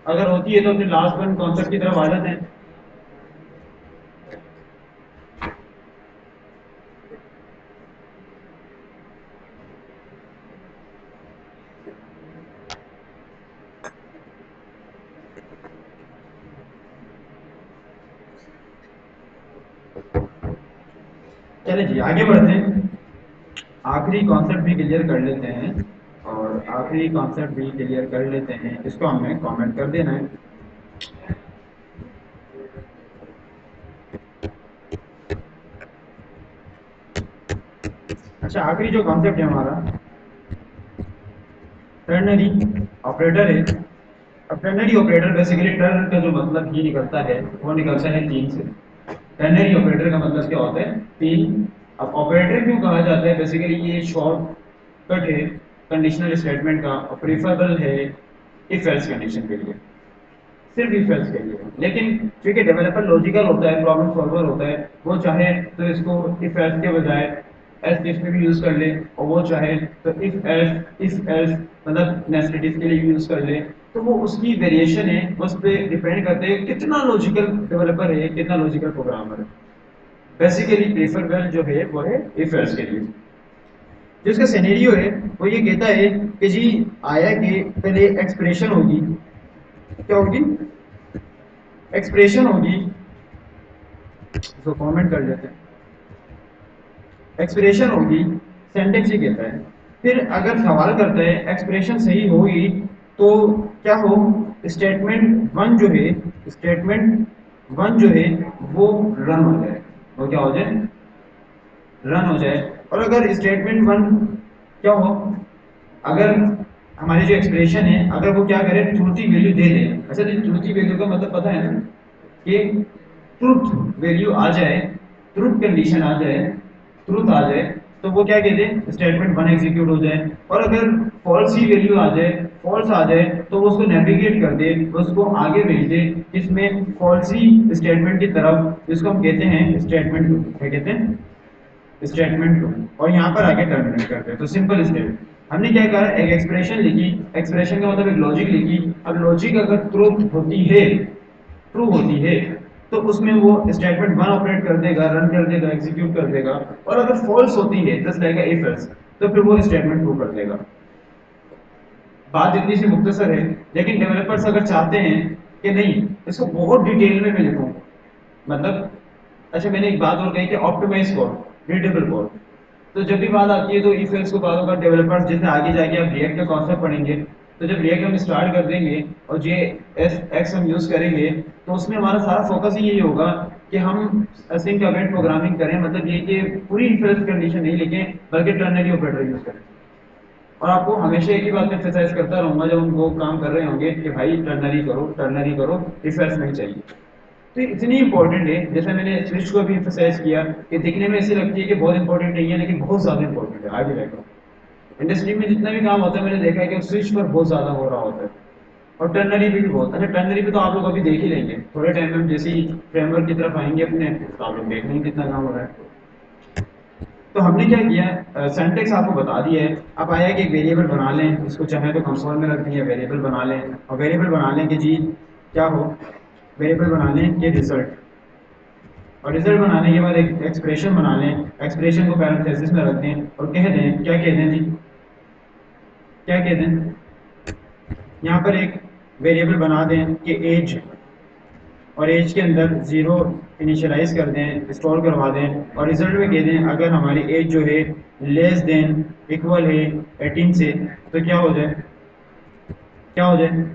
अगर होती है तो अपने लास्ट वन कॉन्सेप्ट की तरफ आ जाते हैं। चले जी आगे बढ़ते हैं, आखिरी कॉन्सेप्ट भी क्लियर कर लेते हैं। और आखिरी कॉन्सेप्ट भी क्लियर कर लेते हैं, इसको हमें कमेंट कर देना है। अच्छा, आखिरी जो कॉन्सेप्ट है हमारा टर्नरी ऑपरेटर है। अब टर्नरी ऑपरेटर बेसिकली टर्न का जो मतलब ये निकलता है वो निकलता है तीन से। टर्नरी ऑपरेटर का मतलब क्या होता है? तीन। अब ऑपरेटर क्यों कहा जाता है? बेसिकली ये शॉर्ट कट है कंडीशनल स्टेटमेंट का, और प्रीफरेबल है इफ एल्स कंडीशन के लिए, सिर्फ इफ एल्स के लिए। लेकिन क्योंकि डेवलपर लॉजिकल होता है, प्रॉब्लम सॉल्वर होता है, वो चाहे तो इसको इफ एल्स के बजाय एल्स केस में भी यूज कर ले, और वो चाहे तो इफ एल्स मतलब नेस्टेड के लिए यूज कर ले। तो वो उसकी वेरिएशन है, उस पर डिपेंड करते हैं कितना लॉजिकल डेवलपर है, कितना लॉजिकल प्रोग्रामर है। बेसिकली प्रेफरेबल जो है वो है इफ एल्स के लिए। जो इसका सिनेरियो है वो ये कहता है कि जी आया कि पहले एक्सप्रेशन होगी। क्या होगी? एक्सप्रेशन होगी। इसको कमेंट कर लेते हैं। एक्सप्रेशन होगी, सेंटेक्स ही कहता है। फिर अगर सवाल करता है एक्सप्रेशन सही होगी तो क्या हो? स्टेटमेंट वन जो है, स्टेटमेंट वन जो है वो रन हो जाए। वो क्या हो जाए? रन हो जाए। और अगर स्टेटमेंट वन क्या हो, अगर हमारी जो एक्सप्रेशन है अगर वो क्या करे, ट्रूथ वैल्यू दे दे। अच्छा, तो ट्रूथ वैल्यू का मतलब पता है ना कि ट्रूथ वैल्यू आ जाए, ट्रूथ कंडीशन आ जाए, ट्रूथ आ जाए, तो वो क्या कहते? स्टेटमेंट वन एग्जीक्यूट हो जाए। और अगर फॉल्स ही वैल्यू आ जाए, फॉल्स आ जाए, तो वो उसको नेविगेट कर दे, उसको आगे भेज दे इसमें फॉल्स ही स्टेटमेंट की तरफ, जिसको हम कहते हैं स्टेटमेंट टू। क्या कहते हैं? Statement two. और यहाँ पर आगे टर्मिनेट करते हैं। तो सिंपल स्टेट हमने क्या करा, एक एक्सप्रेशन लिखी, एक्सप्रेशन का मतलब एक लॉजिक लिखी। अब लॉजिक अगर ट्रूथ होती है, ट्रू होती है, तो उसमें वो स्टेटमेंट वन ऑपरेट कर देगा, रन कर देगा, एग्जीक्यूट कर देगा। और अगर फॉल्स होती है जस्ट लाइक इफ एल्स, तो फिर वो स्टेटमेंट टू कर देगा। बात इतनी सी मुख्तसर है, लेकिन डेवलपर्स अगर चाहते हैं कि नहीं इसको बहुत डिटेल में मैं लिखूं, मतलब अच्छा मैंने एक बात और कही कि ऑप्टिमाइज कोड, रीडेबल कोड। तो जब भी बात आती है तो इफ एल्स को बाद होगा डेवलपर्स, जैसे आगे जाके आप रिएक्ट का कॉन्सेप्ट पढ़ेंगे, तो जब रिएक्ट हम स्टार्ट कर देंगे और जे एस एक्स हम यूज करेंगे, तो उसमें हमारा सारा फोकस ही यही होगा कि हम असिंक अवेंट प्रोग्रामिंग करें। मतलब ये कि पूरी इफ एल्स कंडीशन नहीं लिखें, बल्कि टर्नरी ऑपरेटर यूज करें। और आपको हमेशा एक ही बात में एक्सरसाइज करता रहूंगा जब हम वो काम कर रहे होंगे कि भाई टर्नरी करो, टर्नरी करो, इफ एल्स नहीं चाहिए। तो ये इतनी इंपॉर्टेंट है, जैसे मैंने स्विच को भी एम्फसाइज किया कि दिखने में ऐसी लगती है कि बहुत इंपॉर्टेंट नहीं है, लेकिन बहुत ज्यादा इंपॉर्टेंट है आगे जाकर। इंडस्ट्री में जितना भी काम होता है मैंने देखा है कि स्विच पर बहुत ज्यादा हो रहा होता है। और टर्नरी पे भी बहुत। अच्छा, टर्नरी पे तो आप लोग अभी देख ही लेंगे, थोड़े टाइम में हम जैसे ही फ्रेमवर्क की तरफ आएंगे अपने, तो आप लोग देख लेंगे कितना काम हो रहा है। तो हमने क्या किया, सिंटैक्स आपको बता दिया है। अब आया कि एक वेरिएबल बना लें, इसको चाहे तो कंसोल में रख दें या वेरिएबल बना लें। और वेरिएबल बना लें कि जी क्या हो, वेरिएबल बना लें कि रिजल्ट। और रिजल्ट बनाने के बाद एक एक्सप्रेशन बना लें, एक्सप्रेशन को पैरेंथेसिस में रख दें और कह दें, क्या कह दें जी, क्या कह दें, यहाँ पर एक वेरिएबल बना दें कि एज, और एज के अंदर जीरो इनिशियलाइज कर दें, स्टोर करवा दें। और रिजल्ट में कह दें अगर हमारी एज जो है लेस देन इक्वल है 18 से, तो क्या हो जाए, क्या हो जाए,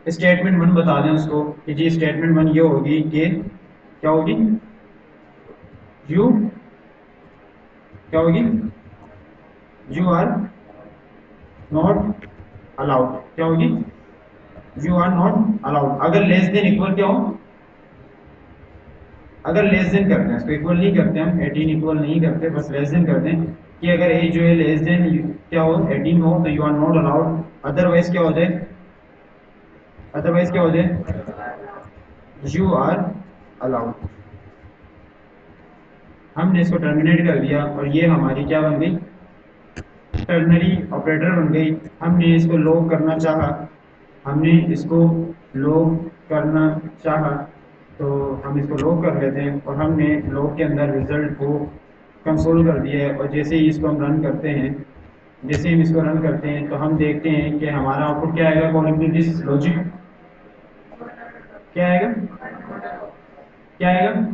स्टेटमेंट वन बता दें उसको कि जी स्टेटमेंट वन ये होगी कि क्या होगी, यू क्या होगी, यू आर नॉट अलाउड। क्या होगी? You are not allowed. अगर लेस देन इक्वल क्या हो, अगर लेस देन करते हैं, इसको इक्वल नहीं करते हम, 18 इक्वल नहीं करते, बस लेस देन करते हैं कि अगर एज जो है लेस देन क्या हो, 18 हो, तो you are not allowed. Otherwise क्या हो जाए, अदरवाइज क्या हो जाए, यू आर अलाउड। हमने इसको टर्मिनेट कर दिया और ये हमारी क्या बन गई, टर्नरी ऑपरेटर बन गई। हमने इसको लॉग करना चाहा, हमने इसको लॉग करना चाहा तो हम इसको लॉग कर लेते हैं और हमने लॉग के अंदर रिजल्ट को कंसोल कर दिया है। और जैसे ही इसको हम रन करते हैं, जैसे हम इसको रन करते हैं तो हम देखते हैं कि हमारा आउटपुट क्या आएगा अकॉर्डिंग टू दिस लॉजिक। क्या आएगा, क्या आएगा,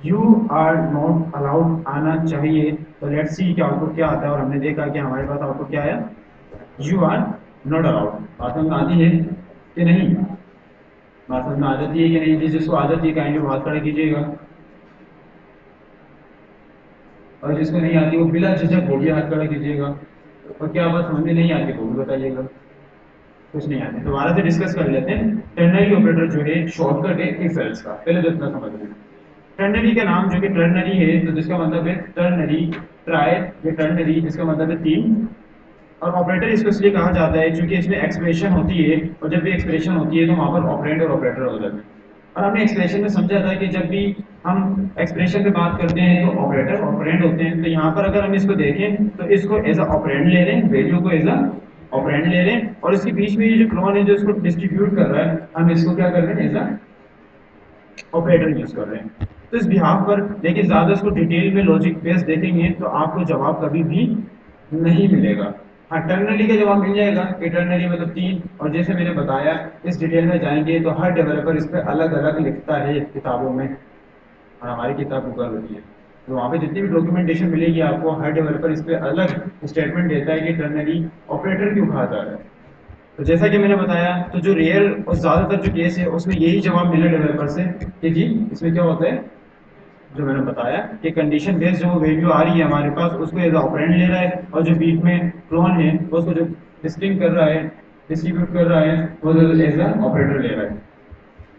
यू आर नॉट अलाउड आना चाहिए। तो लेट्स सी कि आउटपुट क्या आता है। और हमने देखा कि हमारे पास आउटपुट क्या आया, यू आर नॉट अलाउड। बात समझ में आती है कि नहीं, बात समझ में आ जाती है कि नहीं? जिसको आ जाती है काइंडली वो हाथ खड़ा कीजिएगा, और जिसको नहीं आती वो बिना झिझक वो भी हाथ खड़ा कीजिएगा। और क्या बात समझ में नहीं आती वो भी बताइएगा। कुछ नहीं आती, दोबारा से डिस्कस कर लेते हैं। टर्नरी ऑपरेटर जो है शॉर्टकट है इफ एल्स का, पहले तो इतना समझ लीजिए। टर्नरी का नाम जो कि टर्नरी है तो जिसका मतलब है टर्नरी, ट्राई या टर्नरी जिसका मतलब है तीन। और ऑपरेटर इसको इसलिए कहा जाता है क्योंकि इसमें एक्सप्रेशन होती है, और जब भी एक्सप्रेशन होती है तो वहां पर ऑपरेंड और ऑपरेटर हो जाते हैं। और हमने एक्सप्रेशन में समझा था कि जब भी हम एक्सप्रेशन पे बात करते हैं तो ऑपरेटर ऑपरेंड होते हैं। तो यहाँ पर अगर हम इसको देखें तो इसको एज अ ऑपरेंड ले रहे हैं, वैल्यू को एज अ ऑपरेंड ले रहे हैं, और इसके बीच में ये जो क्लोन है जो इसको डिस्ट्रीब्यूट कर रहा है, हम इसको क्या कर रहे हैं, एज अ ऑपरेटर यूज कर रहे हैं। तो इस बिहाफ पर देखिए, ज्यादा इसको डिटेल में लॉजिक बेस देखेंगे तो आपको जवाब कभी भी नहीं मिलेगा। हाँ, टर्नरी का जवाब मिल जाएगा कि टर्नरी मतलब तीन। और जैसे मैंने बताया, इस डिटेल में जाएंगे तो हर डेवलपर इस पर अलग अलग लिखता है किताबों में, और हमारी किताब गूगल होती है तो वहाँ पे जितनी भी डॉक्यूमेंटेशन मिलेगी आपको, हर डेवलपर इस पर अलग स्टेटमेंट देता है कि टर्नरी ऑपरेटर क्यों कहा जा रहा है। तो जैसा कि मैंने बताया, तो जो रियल और ज्यादातर जो केस है उसमें यही जवाब मिला डेवलपर से कि जी इसमें क्या होता है, जो मैंने बताया कि कंडीशन बेस्ड जो वैल्यू आ रही है हमारे पास उसको एज ऑपरेंड ले रहा है, और जो बीच में क्लोन है उसको जो डिस्टिंग कर रहा है, डिस्ट्रीब्यूट कर रहा है, वो एज ऑपरेटर ले रहा है।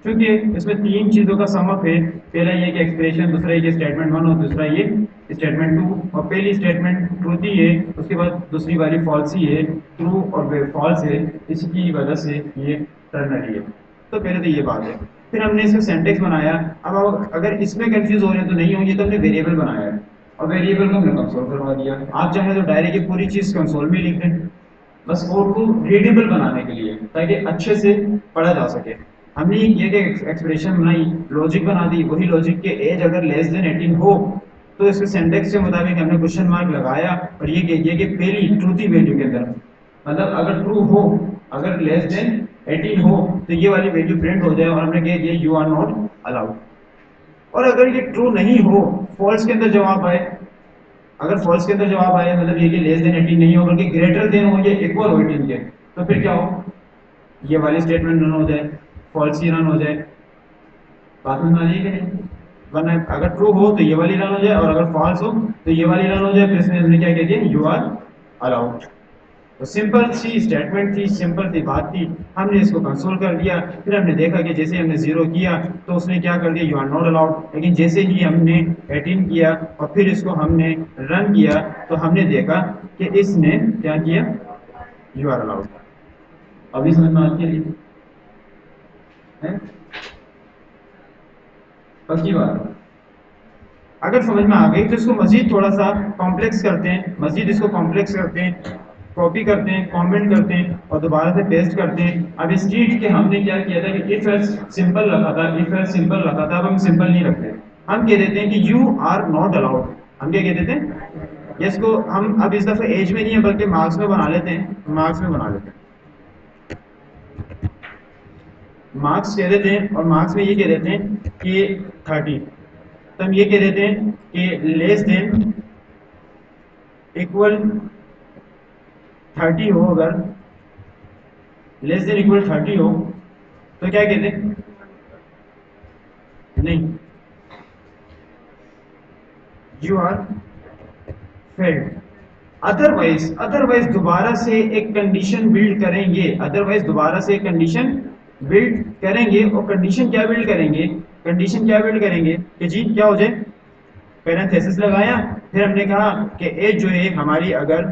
क्योंकि इसमें तीन चीजों का समअप है, पहला ये कि एक्सप्रेशन, दूसरा ये स्टेटमेंट वन और दूसरा ये स्टेटमेंट टू। और पहली स्टेटमेंट ट्रू ही है, उसके बाद दूसरी वाली फॉल्स ही है, ट्रू और फॉल्स है, इसकी वजह से ये टर्नरी है। तो पहले तो ये बात है। फिर हमने इसका सेंटेक्स बनाया। अब अगर इसमें कंफ्यूज हो रहे हैं तो नहीं होंगे, तो हमने वेरिएबल बनाया है, और वेरिएबल को हमने कंसोल करवा दिया। आप चाहें तो डायरेक्ट की पूरी चीज कंसोल में लिख दें, बस कोड को रीडेबल बनाने के लिए, ताकि अच्छे से पढ़ा जा सके। हमने ये किया कि एक्सप्रेशन बनाई, लॉजिक बना दी, वही लॉजिक के एज अगर लेस देन 18 हो तो इसके सिंटेक्स के मुताबिक हमने क्वेश्चन मार्क लगाया और ये कह दिया कि पहली ट्रूथी वैल्यू के अंदर, मतलब अगर ट्रू हो, अगर लेस देन 18 हो तो ये वाली वैल्यू प्रिंट हो जाए, और हमने कह दिया यू आर नॉट अलाउड। और अगर ये ट्रू नहीं हो, फॉल्स के अंदर जवाब आए, अगर फॉल्स के अंदर जवाब आए मतलब ये कि लेस देन 18 नहीं हो बल्कि ग्रेटर देन हो या इक्वल हो 18 के, तो फिर क्या हो, ये वाली स्टेटमेंट रन हो जाए, फॉल्स ही रन हो जाए। बात में आ जाएगी नहीं, वरना अगर ट्रू हो तो ये वाली रन हो जाए, और अगर फॉल्स हो तो ये वाली रन हो जाए। फिर इसमें हमने क्या कह दिया, यू आर अलाउड। तो सिंपल सी स्टेटमेंट थी, सिंपल सी बात थी। हमने इसको कंसोल कर दिया। फिर हमने देखा कि जैसे हमने जीरो किया तो उसने क्या कर दिया, यू आर नॉट अलाउड। लेकिन जैसे ही हमने 18 किया और फिर इसको हमने रन किया तो हमने देखा कि इसने क्या किया, यू आर अलाउड। अभी समझ में आती है? पक्की बात। अगर समझ में आ गई तो इसको मजीद थोड़ा सा कॉम्प्लेक्स करते हैं, मजीद इसको कॉम्प्लेक्स करते हैं, कॉपी करते हैं, कमेंट करते हैं और दोबारा से पेस्ट करते हैं। अब इस चीज के हमने क्या किया था कि इफ एल्स सिंपल रखा था, इफ एल्स सिंपल रखा था। अब हम सिंपल नहीं रखते, हम कह देते हैं कि यू आर नॉट अलाउड। हम क्या कह देते हैं, ये इसको हम अब इस दफे एज में नहीं है बल्कि मार्क्स में बना लेते हैं, मार्क्स में बना लेते हैं, मार्क्स कह देते हैं। और मार्क्स में ये कह देते हैं कि 30। तो हम ये कह देते हैं कि लेस देन इक्वल 30 हो, अगर लेस देन इक्वल 30 हो तो क्या कहते हैं, नहीं, you are failed. Otherwise otherwise दोबारा से एक कंडीशन बिल्ड करेंगे, अदरवाइज दोबारा से एक कंडीशन बिल्ड करेंगे। और कंडीशन क्या बिल्ड करेंगे, कंडीशन क्या बिल्ड करेंगे कि जी क्या हो जाए, पैरेंथेसिस लगाया। फिर हमने कहा कि एज जो है हमारी अगर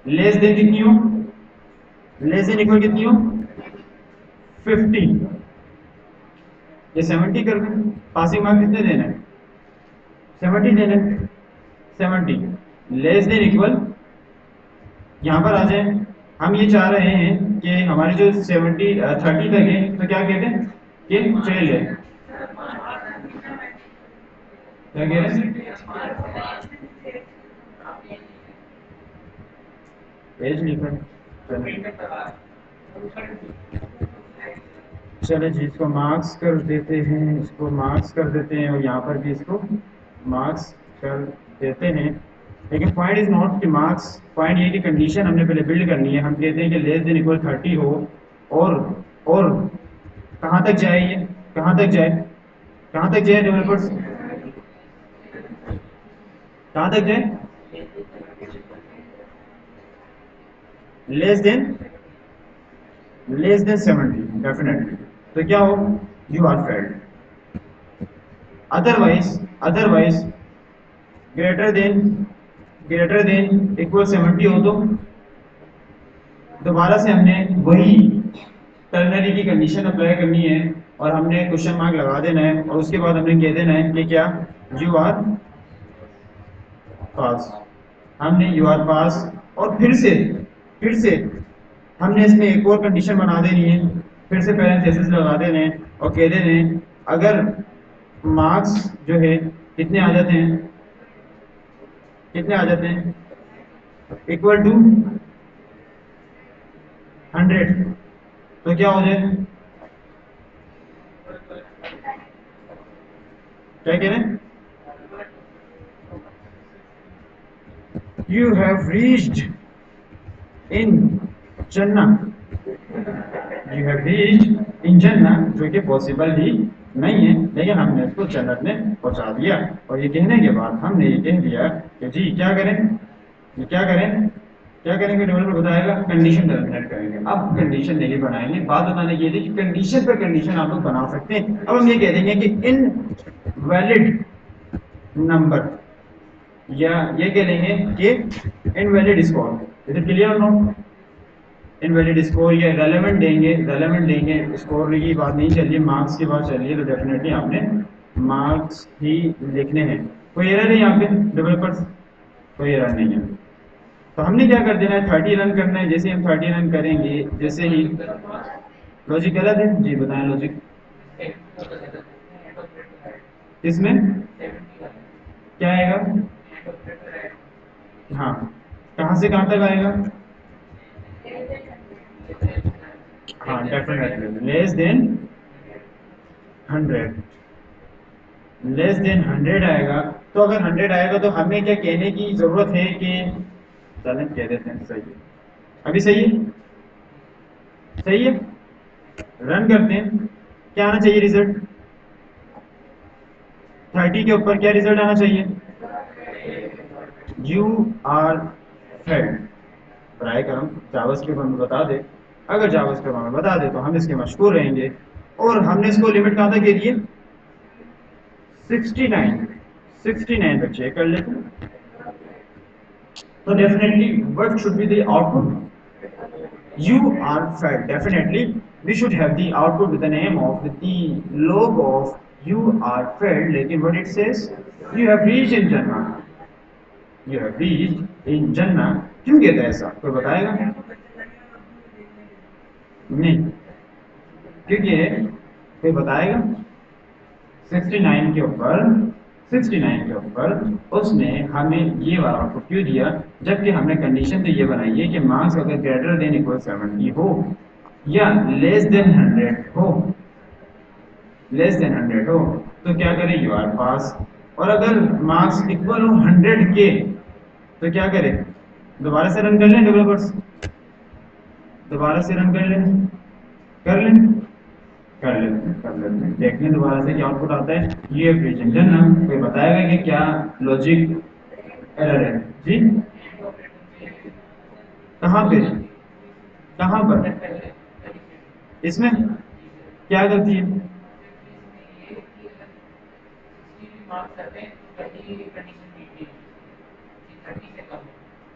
लेस देन कितनी हो, लेस देन इक्वल कितनी हो, 50, ये 70 कर दें। पासिंग मार्क कितने देना है, 70 देना है। 70 लेस देन इक्वल यहाँ पर आ जाए। हम ये चाह रहे हैं कि हमारी जो 30 तक है, तो क्या कहते हैं कि फेल है। क्या कह रहे हैं? पेज लिखा है। चले जी, इसको मार्क्स कर देते हैं, इसको मार्क्स कर देते हैं, और यहाँ पर भी इसको मार्क्स कर देते हैं। लेकिन पॉइंट इज नॉट कि मार्क्स, पॉइंट ये कि कंडीशन हमने पहले बिल्ड करनी है। हम कहते हैं कि लेस देन इक्वल 30 हो, और और कहाँ तक जाए ये, कहाँ तक जाए, कहाँ तक जाए डेवलपर्स, कहाँ तक जाए, less than, less than 70 definitely. तो क्या हो, you are failed. Otherwise, otherwise greater than, greater than equal 70 हो, तो दोबारा से हमने वही टर्नरी की कंडीशन अप्लाई करनी है, और हमने क्वेश्चन मार्क लगा देना है, और उसके बाद हमने कह देना है कि क्या, यू आर पास। हमने यू आर पास, और फिर से हमने इसमें एक और कंडीशन बना देनी है, फिर से पैरेंथेसिस लगा देने हैं, और कह देने हैं अगर मार्क्स जो है कितने आ जाते हैं, कितने आ जाते हैं, इक्वल टू 100, तो क्या हो जाए, क्या कह रहे हैं, यू हैव रीच्ड इन जन्ना, यू हैव रीच्ड इन जन्ना, जो कि पॉसिबल ही नहीं है, लेकिन हमने उसको जन्नत में पहुंचा दिया। और ये कहने के बाद हमने ये कह दिया कि जी क्या करें, ये क्या करें, क्या करेंगे, डेवलपर बताएगा कंडीशन टर्मिनेट करेंगे। अब कंडीशन नहीं बनाएंगे, बात बताने की थी कि कंडीशन पर कंडीशन आप लोग बना सकते हैं। अब हम ये कह देंगे कि इन वैलिड नंबर, या ये कह लेंगे कि invalid score. Is it clear और नॉट? इनवैलिड स्कोर या रेलेवेंट देंगे, रेलेवेंट देंगे, स्कोर की बात नहीं चलिए, मार्क्स की बात चलिए, तो डेफिनेटली आपने मार्क्स ही लिखने हैं। कोई एरर है यहाँ पे डेवलपर्स? कोई एरर नहीं है। तो हमने क्या कर देना है, 30 रन करना है। जैसे हम 30 रन करेंगे, जैसे ही, लॉजिक गलत है जी, बताएं लॉजिक इसमें क्या आएगा, हाँ, कहाँ से कहाँ तक आएगा, हाँ definitely less than 100, less than 100 आएगा। तो अगर 100 आएगा तो हमें क्या कहने की जरूरत है कि, चलें कह देते हैं सही है, अभी सही है, सही है, रन करते हैं। क्या आना चाहिए रिजल्ट, 30 के ऊपर क्या रिजल्ट आना चाहिए, यू आर फेल्ड। ट्राई करम जावास्क्रिप्ट हमें बता दे, अगर जावास्क्रिप्ट हमें बता दे तो हम इसके मशहूर रहेंगे। और हमने इसको लिमिट कहाँ तक दे दी है, 69, 69 तक चेक कर लेते हैं। तो definitely what should be the output, you are fed. Definitely we should have the output with the name of, with the logo of you are fed. लेकिन what it says, you have reached in Jannah, you have reached in Jannah। क्यों कहता है ऐसा, कोई बताएगा? नहीं, क्योंकि कोई बताएगा, 69 के ऊपर, 69 के ऊपर उसने हमें ये वाला आउटपुट क्यों दिया, जबकि हमने कंडीशन तो ये बनाई है कि मार्क्स अगर ग्रेटर देन इक्वल 70 हो, या लेस देन 100 हो, लेस देन 100 हो, तो क्या करें, यू आर पास। और अगर मार्क्स इक्वल हो 100 के, तो क्या करें, दोबारा से रन कर लें डेवलपर्स, दोबारा से रन कर लें, कर लें, कर लेते हैं, कर लेते हैं, देखने दोबारा से क्या आउटपुट आता है। ये प्रेजेंटेशन ना, कोई बताएगा कि क्या लॉजिक एरर है जी, कहाँ पे, कहाँ पर, इसमें क्या गलती है,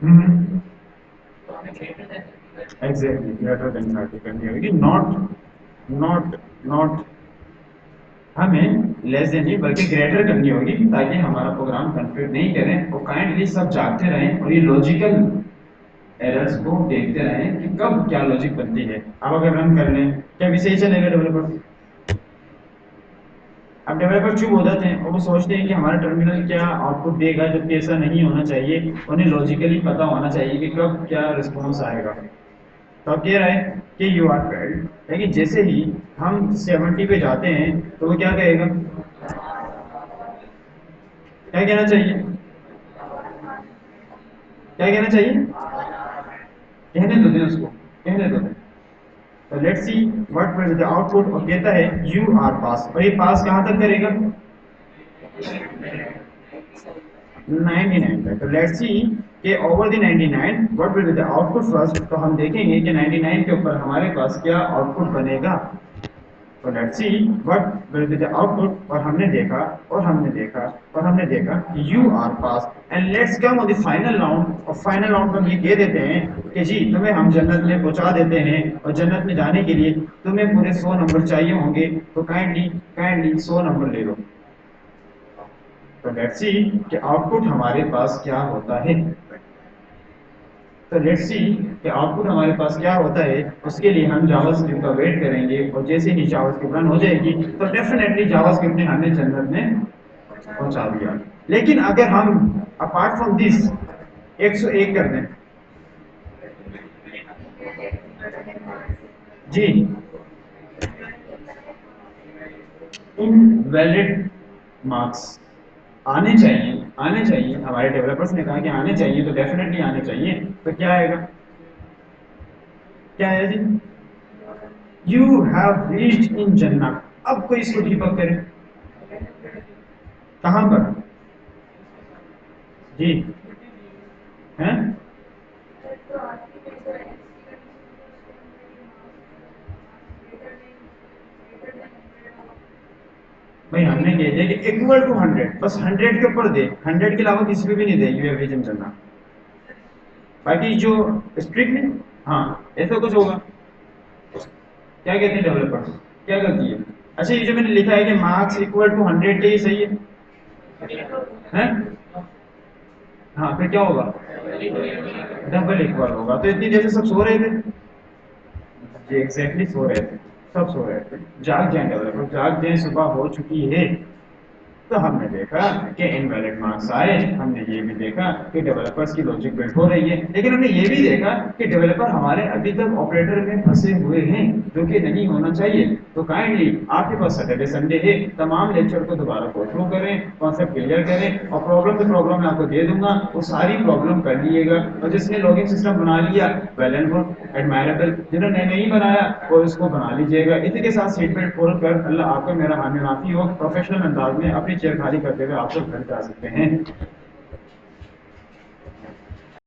हम्म, एग्जैक्टली ग्रेटर देन 30 करनी होगी, नॉट, नॉट, नॉट हमें लेस देन नहीं बल्कि ग्रेटर करनी होगी, ताकि हमारा प्रोग्राम कंप्लीट नहीं करें और काइंडली सब जागते रहें, और ये लॉजिकल एरर्स को देखते रहें कि कब क्या लॉजिक बनती है। अब अगर रन कर लें, क्या भी सही चलेगा डेवलपर? अब डेवलपर चुप हो जाते हैं और वो सोचते हैं कि हमारा टर्मिनल क्या आउटपुट देगा, जबकि ऐसा नहीं होना चाहिए। उन्हें लॉजिकली पता होना चाहिए कि कब क्या रिस्पॉन्स आएगा। तो अब कह रहा है कि यू आर फेल्ड, लेकिन जैसे ही हम 70 पे जाते हैं तो वो क्या कहेगा? क्या कहना चाहिए? क्या कहना चाहिए? कहने दो दें उसको, कहने दो दें। तो let's see what will the output. और कहता है यू आर पास, और ये पास कहाँ तक करेगा? 99 तक। तो लेट्स सी कि over the 99 what will be the output first. तो हम देखेंगे कि 99 के ऊपर हमारे पास क्या आउटपुट बनेगा। तो let's see what will be the output. और हमने देखा, और हमने देखा, और हमने देखा कि you are pass. And let's come on the final round. और फाइनल राउंड में हम ये कह देते हैं कि जी तुम्हें हम जन्नत में पहुंचा देते हैं, और जन्नत में जाने के लिए तुम्हें पूरे 100 नंबर चाहिए होंगे। तो काइंडली काइंडली 100 नंबर ले लो। तो लेट्स सी कि आउटपुट हमारे पास क्या होता है। तो लेट्स सी कि आउटपुट हमारे पास क्या होता है। उसके लिए हम जावास्क्रिप्ट का वेट करेंगे, और जैसे ही जावास्क्रिप्ट रन हो जाएगी तो डेफिनेटली जावास्क्रिप्ट ने हमें जन्नत में पहुंचा दिया। लेकिन अगर हम अपार्ट फ्रॉम दिस 101 कर दें, जी इनवैलिड मार्क्स आने चाहिए, आने चाहिए। हमारे डेवलपर्स ने कहा कि आने चाहिए, तो डेफिनेटली आने चाहिए। तो क्या आएगा? क्या है जी? यू हैव रीच्ड इन जन्नत। अब कोई इसको डिबग करे, कहां पर? जी हैं? भाई हमने कह दिया कि इक्वल टू 100, बस 100 के ऊपर दे, 100 के अलावा किसी पे भी नहीं दे यू हैव रीच्ड इन जन्नत। बाकी जो स्ट्रिक्टली, हाँ ऐसा कुछ होगा। क्या कहते हैं डेवलपर्स, क्या करती है? अच्छा ये जो मैंने लिखा है कि मार्क्स इक्वल टू 100 के, ये सही है? हैं? हाँ फिर क्या होगा? डबल इक्वल होगा। तो इतनी देर से सब सो रहे थे? जी एग्जैक्टली सो रहे थे, सब सो रहे थे। जाग जाए डेवलपर, जाग जाए, सुबह हो चुकी है। तो हमने देखा कि इनवैलिड मार्क्स आए। हमने ये भी देखा कि डेवलपर्स की लॉजिक बिल्ड हो रही है। लेकिन हमने ये भी देखा कि डेवलपर हमारे अभी तक ऑपरेटर में फंसे हुए हैं, जो कि नहीं होना चाहिए। तो काइंडली आपके पास सैटरडे संडे है, तमाम लेक्चर को दोबारा गो थ्रू करें, कॉन्सेप्ट क्लियर करें, और प्रॉब्लम तो प्रॉब्लम मैं आपको दे दूंगा, वो सारी प्रॉब्लम कर लीजिएगा। और जिसने लॉगिंग सिस्टम बना लिया वेल एंड गुड, एडमायरेबल। जिन्होंने नहीं बनाया वो इसको बना लीजिएगा। इसी के साथ सीट बेल्ट खोल कर अल्लाह आपका मेरा हामी माफी हो, प्रोफेशनल अंदाज में अपनी चेयर खाली करते हुए आप सब घर जा सकते हैं।